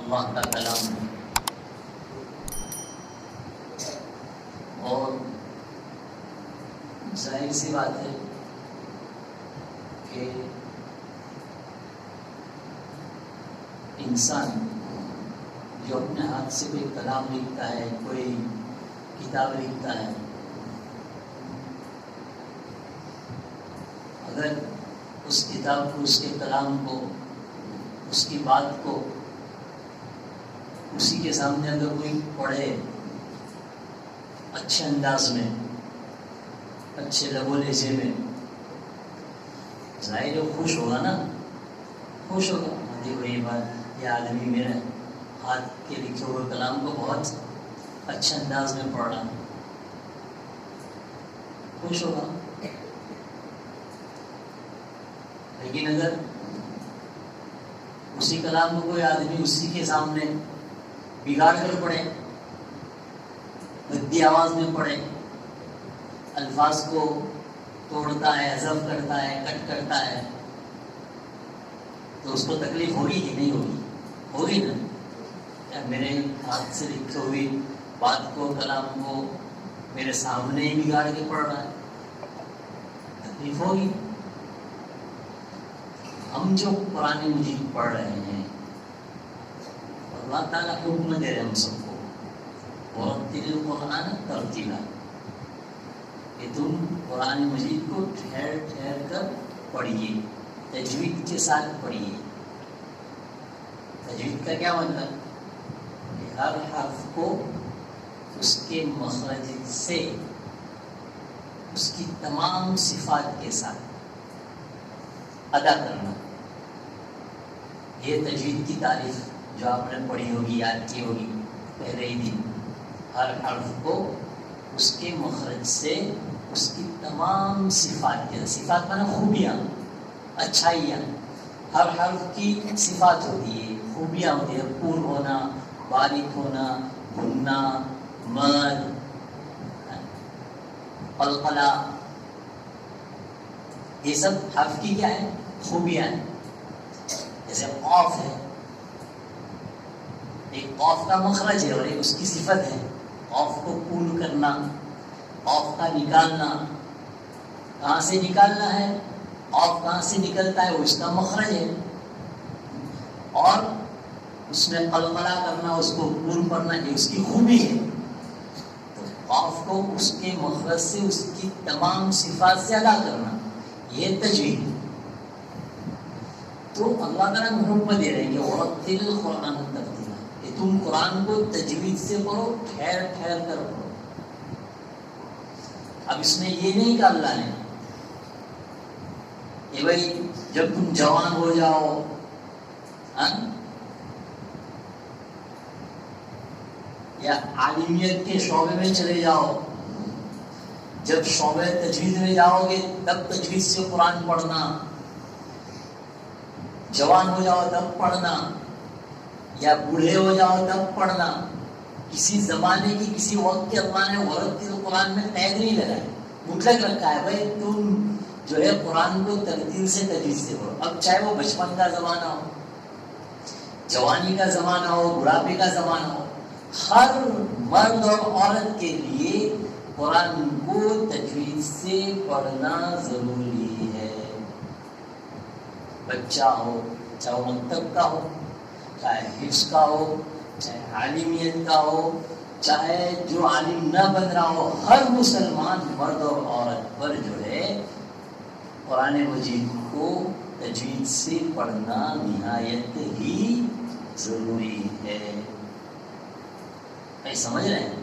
اللہ کا کلام ہے، اور ظاہر سی بات ہے کہ انسان جو اپنے ہاتھ سے کوئی کلام لکھتا ہے، کوئی کتاب لکھتا ہے، اگر اس کتاب کو، اس کے کلام کو، اس کی بات کو اسی کے سامنے اگر کوئی پڑھے اچھے انداز میں، اچھے لب و لہجے میں، ظاہر خوش ہوگا نا، خوش ہوگا، دیکھو یہ بات، یہ آدمی میرے ہاتھ کے لکھے ہوئے کلام کو بہت اچھے انداز میں پڑھ رہا، خوش ہوگا۔ لیکن اگر اسی کلام کو کوئی آدمی اسی کے سامنے بگاڑ کر پڑھے، مدی آواز میں پڑھے، الفاظ کو توڑتا ہے، حذف کرتا ہے، کٹ کرتا ہے، تو اس کو تکلیف ہوگی کہ نہیں ہوگی؟ ہوگی نا۔ کیا میرے ہاتھ سے لکھی ہوئی بات کو، کلام کو میرے سامنے ہی بگاڑ کے پڑھ رہا ہے، تکلیف ہوگی۔ ہم جو قرآن مجید پڑھ رہے ہیں، اللہ تعالیٰ حکم دے رہے ہیں ہم سب کو، وَرَتِّلِ الْقُرْآنَ تَرْتِيلًا، کہ تم قرآن مجید کو ٹھہر ٹھہر کر پڑھیے، تجوید کے ساتھ پڑھیے۔ تجوید کا کیا مطلب؟ کہ ہر حرف کو اس کے مخرج سے، اس کی تمام صفات کے ساتھ ادا کرنا۔ یہ تجوید کی تعریف جو آپ نے پڑھی ہوگی، یاد کی ہوگی پہلے ہی دن، ہر حرف کو اس کے مخرج سے، اس کی تمام صفات کے، صفات مانا خوبیاں، اچھائیاں، ہر حرف کی صفات ہوتی ہے، خوبیاں ہوتی ہیں، پور ہونا، باریک ہونا، گھننا، مد، قلقلہ، یہ سب حرف کی کیا ہے؟ خوبیاں ہیں۔ جیسے قاف ہے، ایک قاف کا مخرج ہے اور ایک اس کی صفت ہے، قاف کو پول کرنا، قاف کا نکالنا، کہاں سے نکالنا ہے، قاف کہاں سے نکلتا ہے، وہ اس کا مخرج ہے، اور اس میں قلقلہ کرنا، اس کو پول کرنا، یہ اس کی خوبی ہے۔ تو قاف کو اس کے مخرج سے، اس کی تمام صفات سے ادا کرنا، یہ تجوید۔ تو اللہ تعالیٰ حکم دے رہے ہیں کہ وَرَتِّلِ الْقُرْآنَ تَرْتِيلًا، کہ تم قرآن کو تجوید سے پڑھو، ٹھہر ٹھہر کر پڑھو۔ اب اس میں یہ نہیں کہ اللہ نے کہ بھائی جب تم جوان ہو جاؤ، یا عالمیت کے شعبے میں چلے جاؤ، جب شعبہ تجوید میں جاؤ گے تب تجوید سے قرآن پڑھنا، جوان ہو جاؤ تب پڑھنا، یا بوڑھے ہو جاؤ تب پڑھنا۔ کسی زمانے کی، کسی وقت کے اللہ نے ورتل القرآن میں قید نہیں لگائی، مطلق رکھا ہے بھائی تم جو ہے قرآن کو ترتیل سے، تجوید سے پڑھو۔ اب چاہے وہ بچپن کا زمانہ ہو، جوانی کا زمانہ ہو، بڑھاپے کا زمانہ ہو، ہر مرد اور عورت کے لیے قرآن کو تجوید سے پڑھنا ضروری ہے۔ بچہ ہو، چاہے وہ مکتب کا ہو، چاہے حفظ کا ہو، چاہے عالمیت کا ہو، چاہے جو عالم نہ بن رہا ہو، ہر مسلمان مرد اور عورت پر جو ہے قرآن مجید کو تجوید سے پڑھنا نہایت ہی ضروری ہے۔ بھائی سمجھ رہے ہیں؟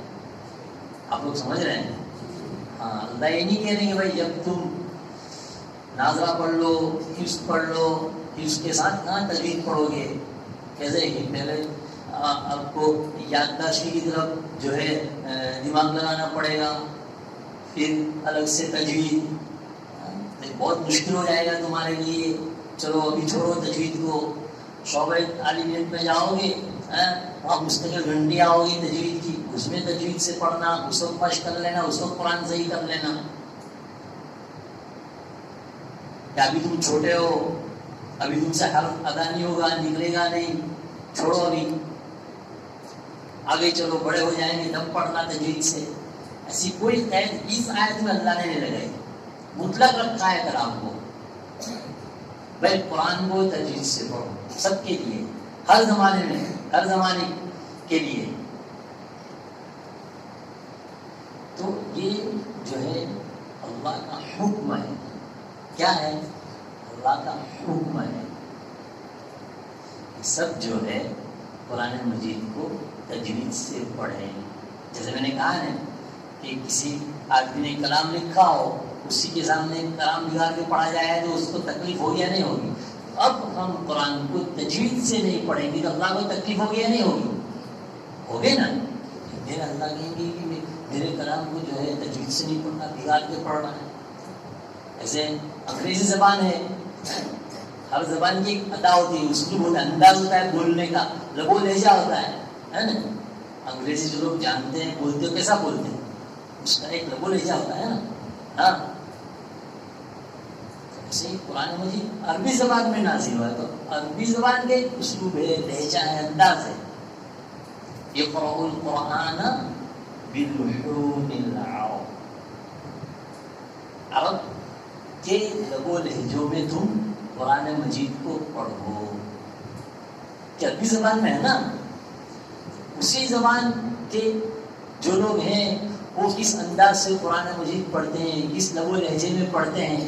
آپ لوگ سمجھ رہے ہیں؟ ہاں، اللہ یہ نہیں کہہ رہے کہ بھائی جب تم ناظرہ پڑھ لو، حفظ پڑھ لو، حفظ کے ساتھ کہاں تجوید پڑھو گے؟ کیسے کہ پہلے آپ کو یادداشت کی طرف جو ہے دماغ لگانا پڑے گا، پھر الگ سے تجوید، بہت مشکل ہو جائے گا تمہارے لیے۔ چلو ابھی چھوڑو تجوید کو، شعبہ عالمیت میں جاؤ گے، وہاں مستقل گھنٹیاں ہوگی تجوید کی، اس میں تجوید سے پڑھنا، اس وقت مشق کر لینا، اس وقت قرآن صحیح کر لینا۔ کہ ابھی تم چھوٹے ہو، ابھی تم سے حرف ادا نہیں ہوگا، نکلے گا نہیں، چھوڑو ابھی آگے چلو بڑے ہو جائیں گے تب پڑھنا تجوید سے، ایسی کوئی قید اس آیت میں اللہ نے نہیں لگائی، مطلق رکھا ہے کلام کو، بھائی قرآن کو تجوید سے پڑھو، سب کے لیے، ہر زمانے میں، ہر زمانے کے لیے۔ تو یہ جو ہے اللہ کا حکم ہے، کیا ہے؟ اللہ کا حکم ہے، سب جو ہے قرآن مجید کو تجوید سے پڑھیں۔ جیسے میں نے کہا ہے کہ کسی آدمی نے کلام لکھا ہو، اسی کے سامنے کلام نگار کے پڑھا جائے تو اس کو تکلیف ہوگی یا نہیں ہوگی؟ اب ہم قرآن کو تجوید سے نہیں پڑھیں گے تو اللہ کو تکلیف ہوگی یا نہیں ہوگی؟ ہوگی نا؟ پھر اللہ کہیں گے کہ میرے کلام کو جو ہے تجوید سے نہیں پڑھنا، بگاڑ کے پڑھ رہا ہے۔ ایسے انگریزی زبان ہے، ہر زبان کی ایک ادا ہوتی ہے، اسلوب ہوتا ہے، انداز ہوتا ہے بولنے کا، لب و لہجہ ہوتا ہے نا؟ انگریزی جو لوگ جانتے ہیں بولتے ہو کیسا بولتے ہیں، اس کا ایک لب و لہجہ ہوتا ہے نا، ہاں۔ ایسے ہی قرآن مجید عربی زبان میں نازل ہوا ہے تو عربی زبان کے اسلوب ہے، لہجہ ہے، انداز ہے۔ اقرؤوا القرآن باللحون العرب، عرب کے لب و لہجوں میں تم قرآن مجید کو پڑھو، کہ عربی زبان میں ہے نا، اسی زبان کے جو لوگ ہیں وہ کس انداز سے قرآن مجید پڑھتے ہیں، کس لب و لہجے میں پڑھتے ہیں،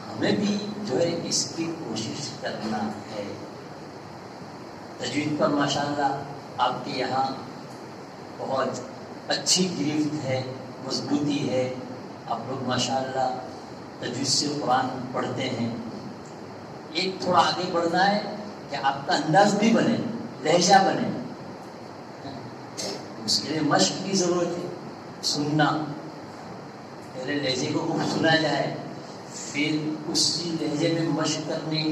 ہمیں بھی جو ہے اس کی کوشش کرنا ہے۔ تجوید پر ماشاءاللہ آپ کے یہاں بہت اچھی گرفت ہے، مضبوطی ہے، آپ لوگ ماشاءاللہ تجوید سے قرآن پڑھتے ہیں۔ ایک تھوڑا آگے بڑھنا ہے کہ آپ کا انداز بھی بنے، لہجہ بنے، اس کے لیے مشق کی ضرورت ہے، سننا، پہلے لہجے کو خوب سنا جائے، پھر اسی لہجے میں مشق کرنے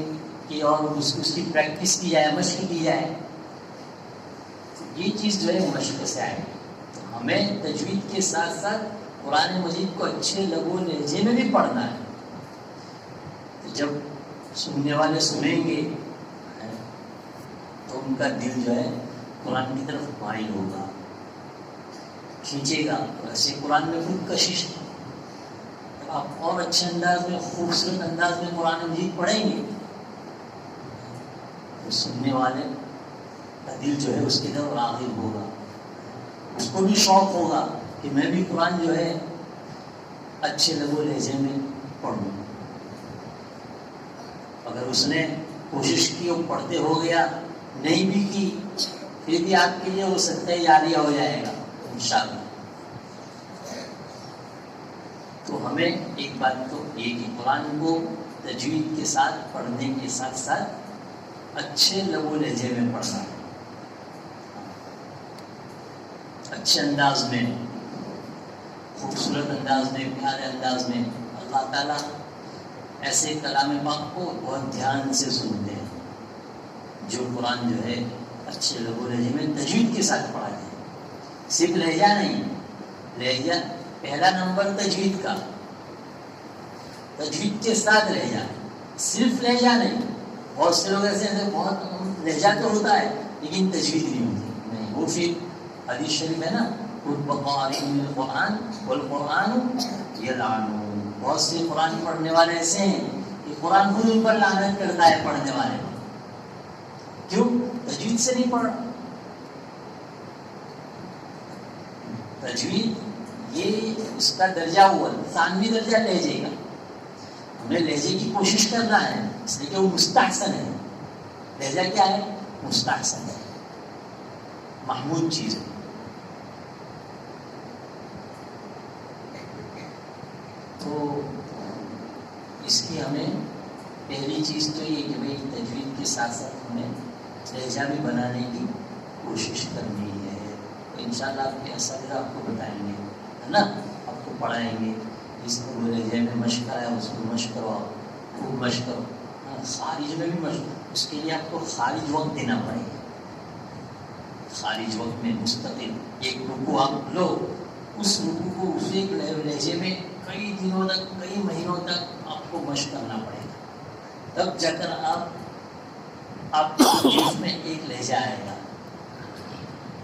کی اور اس کی پریکٹس کی جائے، مشق کی جائے، یہ چیز جو ہے مشق سے آئے۔ ہمیں تجوید کے ساتھ ساتھ قرآن مجید کو اچھے لب و لہجے میں بھی پڑھنا ہے، جب سننے والے سنیں گے تو ان کا دل جو ہے قرآن کی طرف مائل ہوگا، کھینچے گا، ایسے قرآن میں خود کشش ہے۔ آپ اور اچھے انداز میں، خوبصورت انداز میں قرآن مجید پڑھیں گے تو سننے والے کا دل جو ہے اس کی طرف راغب ہوگا، اس کو بھی شوق ہوگا کہ میں بھی قرآن جو ہے اچھے لب و لہجے میں پڑھوں۔ اگر اس نے کوشش کی اور پڑھتے ہو گیا، نہیں بھی کی، پھر بھی آپ کے لیے وہ صدقہ جاریہ ہو جائے گا انشاءاللہ۔ تو ہمیں ایک بات تو یہ کہ قرآن کو تجوید کے ساتھ پڑھنے کے ساتھ ساتھ اچھے لب و لہجے میں پڑھنا ہے، اچھے انداز میں، خوبصورت انداز میں، پیارے انداز میں۔ اللہ تعالیٰ ایسے کلام پاک کو بہت دھیان سے سنتے ہیں جو قرآن جو ہے اچھے لب و لہجے میں تجوید کے ساتھ پڑھا جائے، صرف لہجہ نہیں، لہجہ پہلا نمبر تجوید کا، تجوید کے ساتھ لہجہ، صرف لہجہ نہیں۔ بہت سے لوگ ایسے ہیں بہت لہجہ تو ہوتا ہے لیکن تجوید نہیں ہوتی، نہیں، وہ پھر حدیث شریف ہے نا، بقارئ القرآن والقرآن یلعن، بہت سے قرآن پڑھنے والے ایسے ہیں کہ قرآن خود ان پر لعنت کرتا ہے پڑھنے والے، کیوں؟ تجوید سے نہیں پڑھا۔ تجوید یہ اس کا درجہ ہوا، ثانوی درجہ لہجے کا، ہمیں لہجے کی کوشش کرنا ہے، اس لیے کہ وہ مستحسن ہے۔ لہجہ کیا ہے؟ مستحسن ہے، محمود چیز ہے۔ تو اس کی ہمیں پہلی چیز تو یہ کہ بھئی تجوید کے ساتھ ساتھ ہمیں لہجہ بھی بنانے کی کوشش کرنی ہے۔ تو انشاءاللہ آپ کے اساتذہ آپ کو بتائیں گے، ہے نا، آپ کو پڑھائیں گے، اس کو لہجے میں مشق ہے، اس کو مشق کرواؤ، خوب مشق کرو، خارج میں بھی مشق، اس کے لیے آپ کو خارج وقت دینا پڑے گا، خارج وقت میں مستقل ایک رکوع آپ لو، اس رکوع کو اس ایک لہجے میں کئی دنوں تک، کئی مہینوں تک آپ کو مشق کرنا پڑے گا، تب جا کر آپ کے جسم میں ایک لہجہ آئے گا،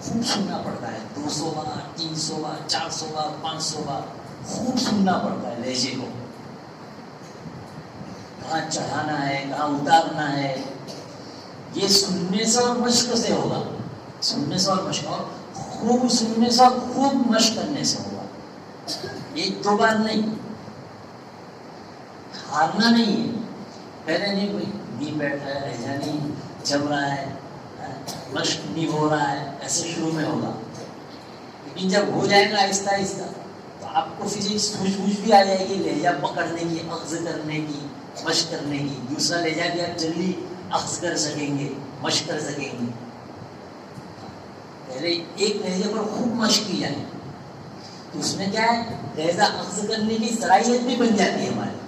خوب سننا پڑتا ہے، 200 بار 300 بار 400 بار 500 بار خوب سننا پڑتا ہے لہجے کو، کہاں چڑھانا ہے کہاں اتارنا ہے. یہ سننے سے اور مشق سے ہوگا، سننے سے اور مشق، اور خوب سننے سے اور خوب مشق کرنے سے ہوگا. ایک دو بار نہیں، ہارنا نہیں ہے. پہلے نہیں کوئی نہیں بیٹھ رہا ہے، لہجہ نہیں جم رہا ہے، مشق نہیں ہو رہا ہے، ایسے شروع میں ہوگا. لیکن جب ہو جائے گا آہستہ آہستہ تو آپ کو پھر ایک سوجھ بوجھ بھی آ جائے گی لہجہ پکڑنے کی، اخذ کرنے کی، مشق کرنے کی. دوسرا لہجہ بھی آپ جلدی اخذ کر سکیں گے، مشق کر سکیں گے. پہلے ایک لہجے پر خوب مشق کی جائے تو اس میں کیا ہے، لہجہ اخذ کرنے کی صلاحیت بھی بن جاتی ہے ہماری.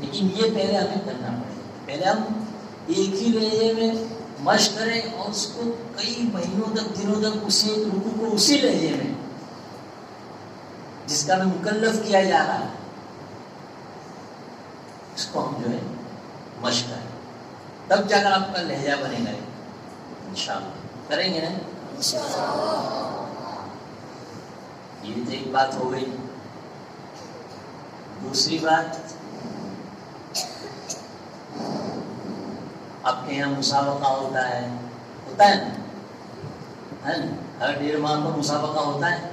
لیکن یہ پہلے ہمیں کرنا پڑے گا. پہلے ہم ایک ہی لہجے میں مشق کریں اور اس کو کئی مہینوں تک دنوں تک اسی رکوع کو اسی لہجے میں جس کا ہمیں مکلف کیا جا رہا ہے اس کو ہم جو ہے مشق کریں، تب جا کر آپ کا لہجہ بنے گا. انشاءاللہ کریں گے نا. یہ تو ایک بات ہو گئی. دوسری بات، آپ کے یہاں مسابقہ ہوتا ہے نا، ہر 1.5 ماہ پر مسابقہ ہوتا ہے.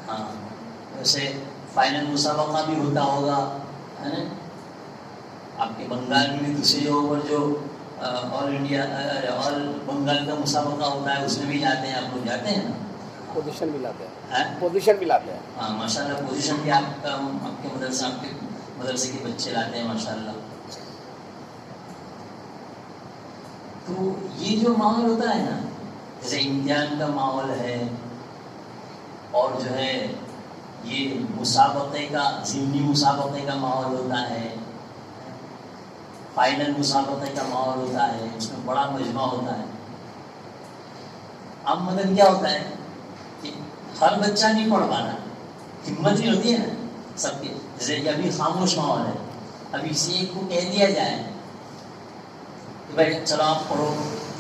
ہاں ویسے فائنل مسابقہ بھی ہوتا ہوگا ہے نا. آپ کے بنگال میں بھی دوسری جگہوں پر جو آل انڈیا آل بنگال کا مسابقہ ہوتا ہے اس میں بھی جاتے ہیں، آپ لوگ جاتے ہیں نا، پوزیشن بھی لاتے ہیں، پوزیشن بھی لاتے ہیں. ہاں ماشاء اللہ پوزیشن بھی آپ کے مدرسے کے بچے لاتے ہیں ماشاء اللہ. تو یہ جو ماحول ہوتا ہے نا، جیسے امتحان کا ماحول ہے اور جو ہے یہ مسابقے کا ضمنی مسابقے کا ماحول ہوتا ہے، فائنل مسابقے کا ماحول ہوتا ہے، اس میں بڑا مجمع ہوتا ہے. اب مطلب کیا ہوتا ہے کہ ہر بچہ نہیں پڑھ پانا، ہمت بھی ہوتی ہے نا سب کی. جیسے کہ ابھی خاموش ماحول ہے، ابھی کسی ایک کو کہہ دیا جائے کہ بھائی چلو آپ پڑھو،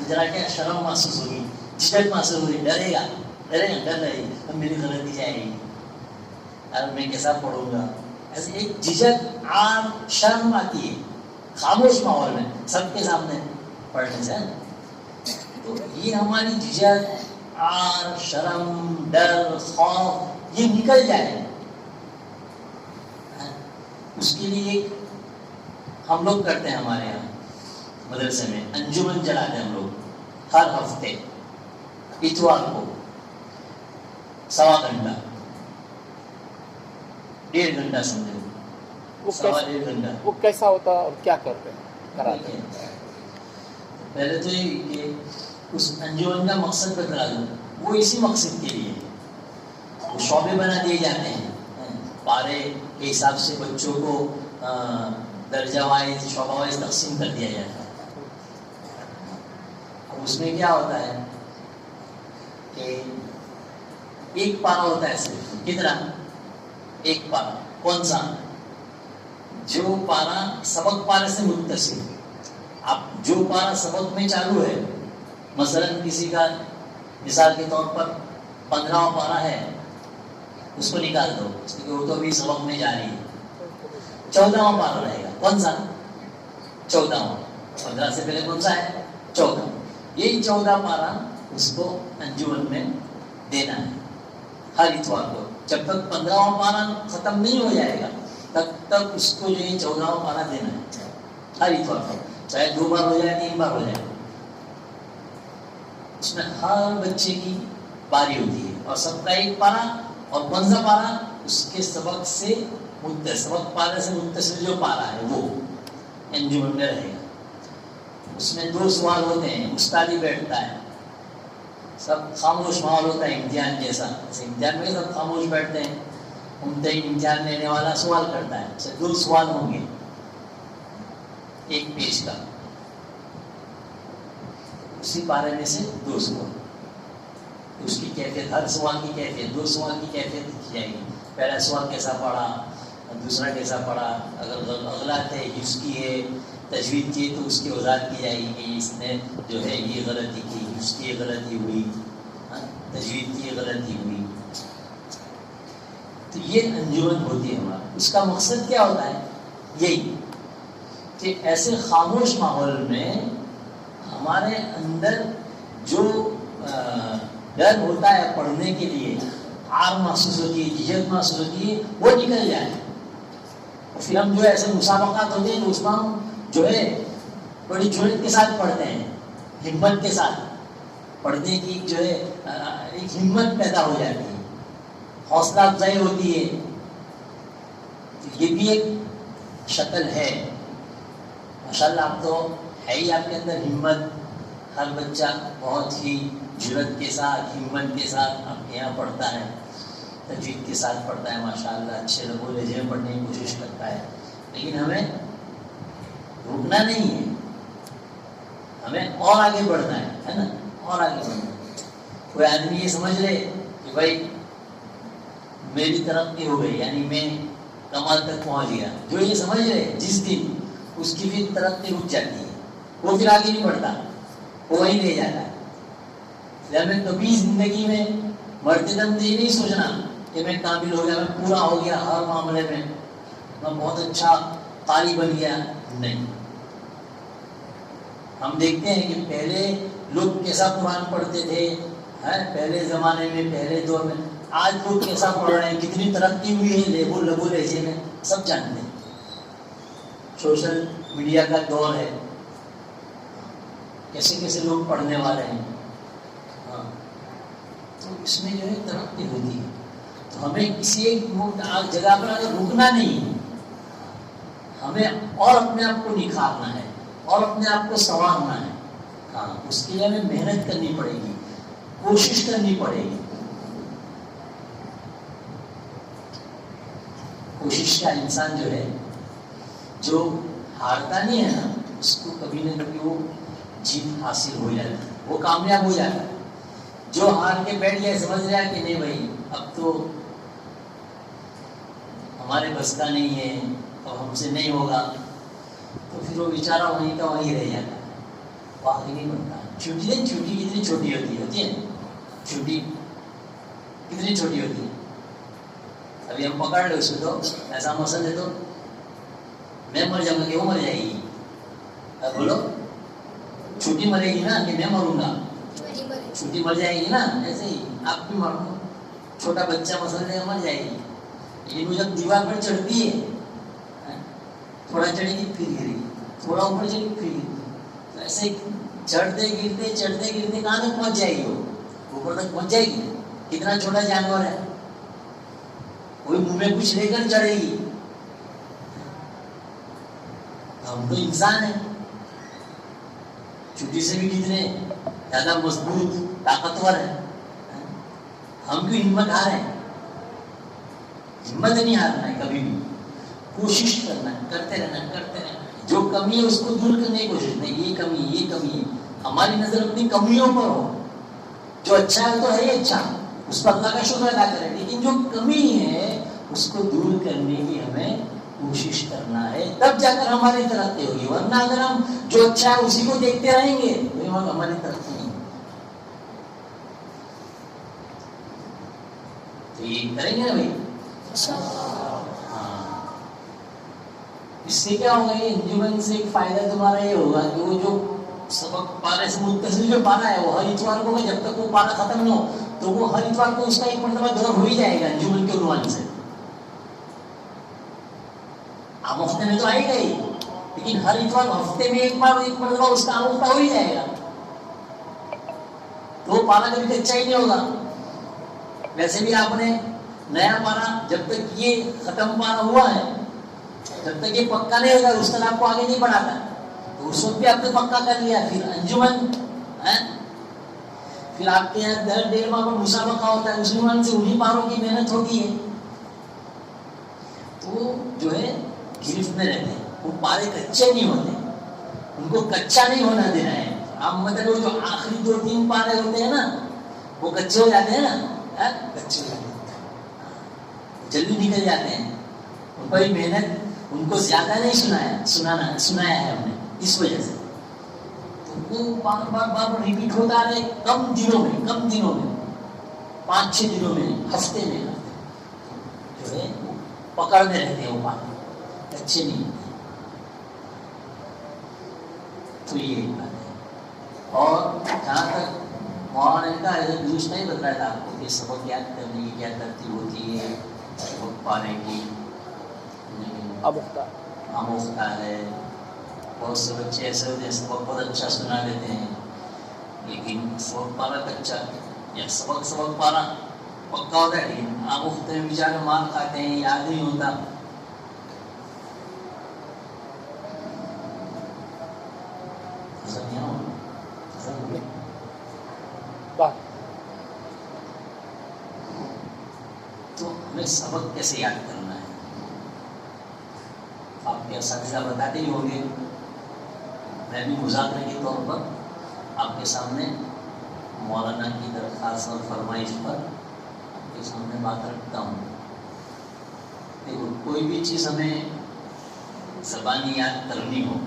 ذرا کیا شرم محسوس ہوگی، جھجک محسوس ہوگی، ڈرے گا ڈر رہی اب میری غلطی جائے گی، اب میں کیسا پڑھوں گا. ایسے ایک جھجک عام شرم آتی ہے خاموش ماحول میں سب کے سامنے پڑھنے سے. تو یہ ہماری جھجک عار شرم ڈر خوف یہ نکل جائے، اس کے لیے ہم لوگ کرتے ہیں. ہمارے یہاں مدرسے میں انجمن چلاتے ہیں ہم لوگ ہر ہفتے اتوار کو 1.25 گھنٹہ 1.5 گھنٹہ سمجھو، 1.5 گھنٹہ. وہ کیسا ہوتا اور کیا کرتے ہیں؟ کراتے ہیں. پہلے تو یہ کہ اس انجمن کا مقصد بتلا دوں. وہ اسی مقصد کے لیے وہ شعبے بنا دیے جاتے ہیں، پارے کے حساب سے بچوں کو درجہ وائز شعبہ وائز تقسیم کر دیا جاتا ہے. اب اس میں کیا ہوتا ہے کہ ایک پارا ہوتا ہے صرف. کتنا؟ ایک پارا. کون سا؟ جو پارا سبق پارے سے متصل. اب جو پارا سبق میں چالو ہے، مثلا کسی کا مثال کے طور پر 15واں پارا ہے، اس کو نکال دو کیونکہ وہ تو ابھی سبق میں جا رہی ہے. 14واں پارا رہے گا. کون سا؟ 14واں. 15 سے پہلے کون سا ہے؟ 14. یہی 14 پارا اس کو انجمن میں دینا ہے ہر اتوار کو. جب تک 15واں پارا ختم نہیں ہو جائے گا تب تک اس کو جو ہے 14واں پارا دینا ہے ہر اتوار کو، چاہے 2 بار ہو جائے 3 بار ہو جائے. اس میں ہر بچے کی باری ہوتی ہے اور سب کا ایک پارا. اور کون سا پارا؟ اس کے سبق سے سبق پارے سے متصل جو پارا ہے وہ انجمن میں رہے گا. اس میں 2 سوال ہوتے ہیں، استاد ہی بیٹھتا ہے، سب خاموش ماحول ہوتا ہے امتحان جیسا. امتحان میں سب خاموش بیٹھتے ہیں، امتحان لینے والا سوال کرتا ہے. 2 سوال ہوں گے ایک پیج کا، اسی پارے میں سے 2 سوال. اس کی کیفیت، ہر سوال کی کیفیت، 2 سوال کی کیفیت لکھی جائے گی. پہلا سوال کیسا پڑھا، دوسرا کیسا پڑھا، اگر اغلاط ہے حفظ کی ہے تجوید کی تو اس کی وضاحت کی جائے گی کہ اس نے جو ہے یہ غلطی کی، اس کی یہ غلطی ہوئی، تجوید کی یہ غلطی ہوئی. تو یہ انجمن ہوتی ہے ہمارا. اس کا مقصد کیا ہوتا ہے؟ یہی کہ ایسے خاموش ماحول میں ہمارے اندر جو ڈر ہوتا ہے پڑھنے کے لیے، عار محسوس ہوتی ہے، جھجک محسوس ہوتی ہے، وہ نکل جائے. پھر ہم جو ہے ایسے مسابقات ہوتے ہیں تو اس میں ہم جو ہے بڑی جرأت کے ساتھ پڑھتے ہیں، ہمت کے ساتھ پڑھنے کی جو ہے ایک ہمت پیدا ہو جاتی ہے، حوصلہ افزائی ہوتی ہے. یہ بھی ایک شکل ہے. ماشاءاللہ آپ تو ہے ہی آپ کے اندر ہمت. ہر بچہ بہت ہی جرأت کے ساتھ، ہمت کے ساتھ آپ کے یہاں پڑھتا ہے، تجوید کے ساتھ پڑھتا ہے. ماشاءاللہ اچھے لفظ و لہجے میں پڑھنے کی کوشش کرتا ہے. لیکن ہمیں رکنا نہیں ہے، ہمیں اور آگے بڑھنا ہے نا، اور آگے بڑھنا ہے. کوئی آدمی یہ سمجھ لے کہ بھائی میری ترقی ہو گئی، یعنی میں کمال تک پہنچ گیا، جو یہ سمجھ لے جس دن اس کی پھر ترقی رک جاتی ہے، وہ پھر آگے نہیں بڑھتا، وہ وہیں رہ جاتا ہے. ہمیں کبھی زندگی میں مرتے دم یہ نہیں سوچنا کہ میں کامل ہو گیا، میں پورا ہو گیا ہر معاملے میں، میں بہت اچھا قاری بن گیا. نہیں. ہم دیکھتے ہیں کہ پہلے لوگ کیسا قرآن پڑھتے تھے، پہلے زمانے میں، پہلے دور میں. آج لوگ کیسا پڑھ رہے ہیں، کتنی ترقی ہوئی ہے لبو لہجے میں، سب جانتے ہیں. سوشل میڈیا کا دور ہے، کیسے کیسے لوگ پڑھنے والے ہیں. تو اس میں جو ہے ترقی ہوتی ہے. تو ہمیں کسی ایک جگہ پر اگر رکنا نہیں ہے، ہمیں اور اپنے آپ کو نکھارنا ہے اور اپنے آپ کو سنوارنا ہے. اس کے لیے ہمیں محنت کرنی پڑے گی، کوشش کرنی پڑے گی. کوشش کا انسان جو ہے، جو ہارتا نہیں ہے نا، اس کو کبھی نہ کبھی وہ جیت حاصل ہو جاتا ہے، وہ کامیاب ہو جاتا ہے. جو ہار کے بیٹھ گیا سمجھ رہا ہے کہ نہیں بھائی اب تو ہمارے بس کا نہیں ہے، اب ہم سے نہیں ہوگا، تو پھر وہ بیچارہ وہیں کا وہیں رہ جاتا ہے، وہ آگے نہیں بڑھتا. چھٹی کتنی چھوٹی ہوتی ہے چھٹی کتنی چھوٹی ہوتی ہے. ابھی ہم پکڑ لو اس کو، تو ایسا مسئلہ ہے تو میں مر جاؤں گا کہ وہ مر جائے گی؟ بولو، چھٹی مرے گی نا کہ میں مروں گا؟ چھٹی مر جائے گی نا. ایسے ہی آپ بھی مرو، چھوٹا بچہ مسئلہ ہے مر جائے گی. لیکن وہ جب دیوار پر چڑھتی ہے، تھوڑا چڑھے گی پھر گرے گی، تھوڑا اوپر چڑھے گی پھر گرے گی. تو ایسے چڑھتے گرتے کہاں تک پہنچ جائے گی؟ وہ اوپر تک پہنچ جائے گی. کتنا چھوٹا جانور ہے، کوئی منہ میں کچھ لے کر چڑھے گی. ہم تو انسان ہیں، چھٹی سے بھی کتنے زیادہ مضبوط طاقتور ہے. ہم کیوں ہمت ہار رہے ہیں؟ ہمت نہیں ہارنا ہے کبھی بھی، کوشش کرنا ہے، کرتے رہنا. جو کمی ہے اس کو دور کرنے کی کوشش نہیں. یہ کمی ہے، ہماری نظر اپنی کمیوں پر ہو. جو اچھا ہے تو ہے ہی اچھا، اس پر اللہ کا شکر ادا کریں. لیکن جو کمی ہے اس کو دور کرنے کی ہمیں کوشش کرنا ہے، تب جا کر ہماری ترقی ہوگی. ورنہ اگر ہم جو اچھا ہے اسی کو دیکھتے رہیں گے تو ہماری ترقی نہیں. تو یہ کریں گے نا بھائی. اس سے کیا ہوگا؟ یہ انجمن سے ایک فائدہ تمہارا یہ ہوگا کہ وہ جو سبق پارے سے متصل جو پارا ہے وہ ہر اتوار کو، جب تک وہ پارا ختم نہ ہو تو وہ ہر اتوار کو اس کا ایک مرتبہ دور ہو ہی جائے گا انجمن کے عنوان سے. آپ ہفتے میں تو آئے گا ہی، لیکن ہر اتوار ہفتے میں ایک مرتبہ اس کا آموختہ ہو ہی جائے گا. تو وہ پارا کبھی کچا ہی نہیں ہوگا. ویسے بھی آپ نے نیا پارا جب تک یہ ختم پارا ہوا ہے، جب تک یہ پکا نہیں ہوگا اس طرح آپ کو آگے نہیں بڑھاتا. تو اس وقت بھی آپ نے پکا کر لیا. پھر انجمن ہے، پھر آپ کے یہاں 1.5 ماہ پر مسابقہ ہوتا ہے، اس عنوان سے انہیں پاروں کی محنت ہوتی ہے. تو جو ہے گرفت میں رہتے ہیں، وہ پارے کچے نہیں ہوتے، ان کو کچا نہیں ہونا دینا ہے. آپ مطلب جو آخری 2-3 پارے ہوتے ہیں نا وہ کچے ہو جاتے ہیں نا، کچے ہو جاتے ہیں، جلدی نکل جاتے ہیں. کوئی محنت ان کو زیادہ نہیں سنایا ہے ہم نے. اس وجہ سے تو وہ بار بار ریپیٹ ہوتا رہے کم دنوں میں 5-6 دنوں میں ہفتے میں جو ہے پکڑنے رہتے ہیں وہ پانی اچھے نہیں ہوتے. تو یہ ایک بات ہے. اور جہاں تک مولانا نے کہا ایسا درست نہیں بتایا تھا آپ کو کہ سبق یاد کرنے کی کیا ترتیب ہوتی ہے, سبق پانے کی آموختہ ہے. بہت سے بچے ایسے ہوتے ہیں سبق بہت اچھا سنا لیتے ہیں لیکن سبق پانا کچا, یا سبق پانا پکا ہوتا ہے لیکن آموختہ میں بیچارے مار کھاتے ہیں, یاد نہیں ہوتا. تو ہمیں سبق کیسے یاد کرنا ہے آپ کے اساتذہ بتاتے ہی ہوں گے. میں بھی مذاکرے کے طور پر آپ کے سامنے مولانا کی درخواست اور فرمائش پر آپ کے سامنے بات رکھتا ہوں. دیکھو کوئی بھی چیز ہمیں زبانی یاد کرنی ہو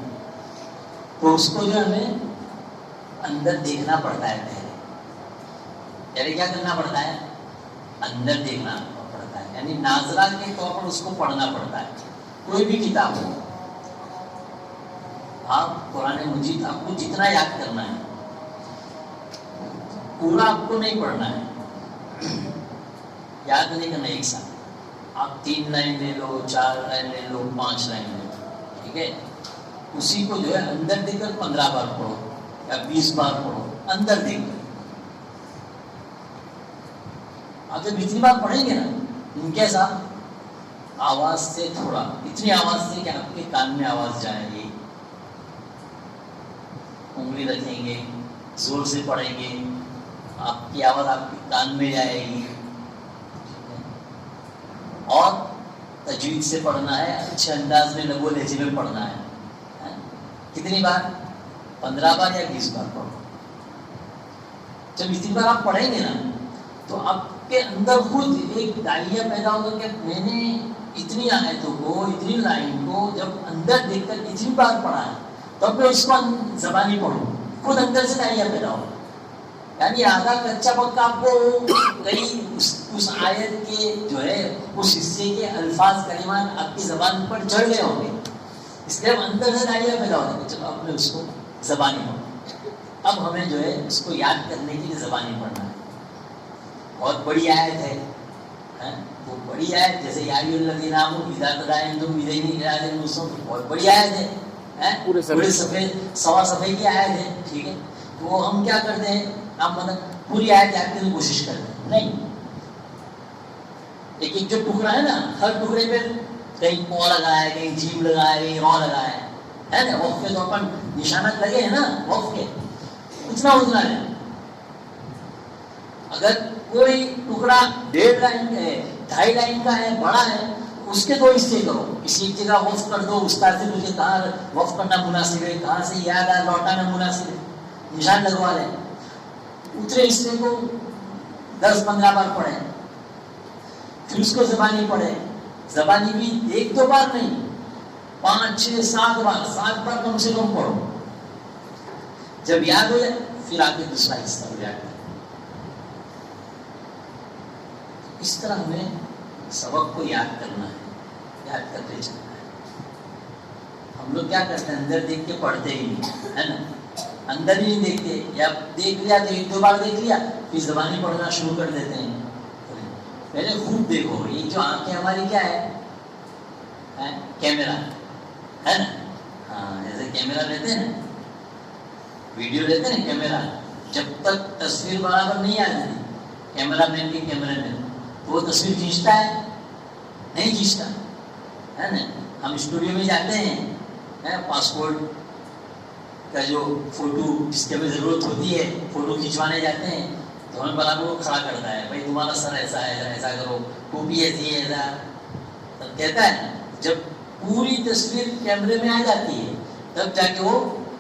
تو اس کو جو ہمیں اندر دیکھنا پڑتا ہے. پہلے کیا کرنا پڑتا ہے؟ اندر دیکھنا پڑتا ہے, یعنی ناظرہ کے طور پر اس کو پڑھنا پڑتا ہے. کوئی بھی کتاب ہو, آپ قرآن مجید آپ کو جتنا یاد کرنا ہے پورا آپ کو نہیں پڑھنا ہے, یاد نہیں کرنا ایک ساتھ. آپ 3 لائن لے لو, 4 لائن لے لو, 5 لائن لے لو, ٹھیک ہے. اسی کو جو ہے اندر دیکھ کر 15 بار پڑھو یا 20 بار پڑھو, اندر دیکھ کر. آپ جب اتنی بار پڑھیں گے نا ان کے ساتھ آواز سے تھوڑا, اتنی آواز سے کہ آپ کے کان میں آواز جائے گی, انگلی رکھیں گے, زور سے پڑھیں گے, آپ کی آواز آپ کے کان میں جائے گی. اور تجوید سے پڑھنا ہے, اچھے انداز میں لغو لہجے میں پڑھنا ہے. کتنی بار؟ 15 بار یا 20 بار پڑھو. جب اتنی بار آپ پڑھیں گے نا تو آپ کے اندر خود ایک دائیا پیدا ہوگا کہ میں نے اتنی آیتوں کو, اتنی لائن کو جب اندر دیکھ کر اتنی بار پڑھا ہے تب میں اس کو زبانی پڑھوں. خود اندر سے دائیا پیدا ہوگا. یعنی آدھا کچا پکا آپ کو کئی اس آیت کے جو ہے اس حصے کے الفاظ کلمات آپ کی زبان پر چڑھ گئے ہوں گے, اس لیے اندر سے دائیا پیدا ہوگا. چلو اب میں اس کو زبانی پڑھوں. اب ہمیں جو ہے اس کو یاد کرنے کے لیے زبانی پڑھنا ہے. بہت بڑی آیت ہے, وہ بڑی آیت جیسے یا ایھا الذین آمنوا اذا تداینتم بدین الی اجل مسمى, بہت بڑی آیت ہے, پورے صفحے 1.25 صفحے کی آیت ہے, ٹھیک ہے. تو ہم کیا کرتے ہیں, آپ مطلب پوری آیت یاد کرنے کی کوشش کرتے ہیں نہیں. ایک جو ٹکڑا ہے نا, ہر ٹکڑے پہ کہیں کو لگا ہے, کہیں جیم لگا ہے, کہیں رو لگا ہے نا, وقف کے طور پر نشانات لگے ہیں نا وقف کے, اتنا ہے. اگر کوئی ٹکڑا 1.5 لائن کا ہے, 2.5 لائن کا ہے, بڑا ہے, اس کے 2 حصے کرو. کسی ایک جگہ وقف کر دو, استاد سے مجھے کہاں وقف کرنا مناسب ہے, کہاں سے یاد آ لوٹانا مناسب ہے, نشان لگوا لیں. اتنے حصے کو 10-15 بار پڑھیں, پھر اس کو زبانی پڑھیں. زبانی بھی 1-2 بار نہیں, 5-6-7 بار, 7 بار کم سے کم پڑھو. جب یاد ہو جائے پھر آگے دوسرا حصہ ہو جائے. اس طرح ہمیں سبق کو یاد کرنا ہے, یاد کرتے چلنا ہے. ہم لوگ کیا کرتے ہیں, اندر دیکھ کے پڑھتے ہی نہیں ہے نا, اندر ہی نہیں دیکھتے, یا دیکھ لیا تو 1-2 بار دیکھ لیا پھر زبانی پڑھنا شروع کر دیتے ہیں. پہلے خوب دیکھو, یہ جو آنکھیں ہماری کیا ہے, کیمرہ ہے نا. ہاں, جیسے کیمرہ لیتے ہیں نا, ویڈیو لیتے ہیں کیمرہ, جب تک تصویر برابر نہیں آ جاتی کیمرہ مین کے کیمرے میں, وہ تصویر کھینچتا ہے نہیں کھینچتا ہے نا. ہم اسٹوڈیو میں جاتے ہیں, پاسپورٹ کا جو فوٹو جس کی ہمیں ضرورت ہوتی ہے فوٹو کھینچوانے جاتے ہیں تو ہمیں برابر وہ کھڑا کرتا ہے, بھائی تمہارا سر ایسا ہے, ایسا کرو, ٹوپی ایسی ہے, ایسا. تب کہتا ہے جب پوری تصویر کیمرے میں آ جاتی ہے تب جا کے وہ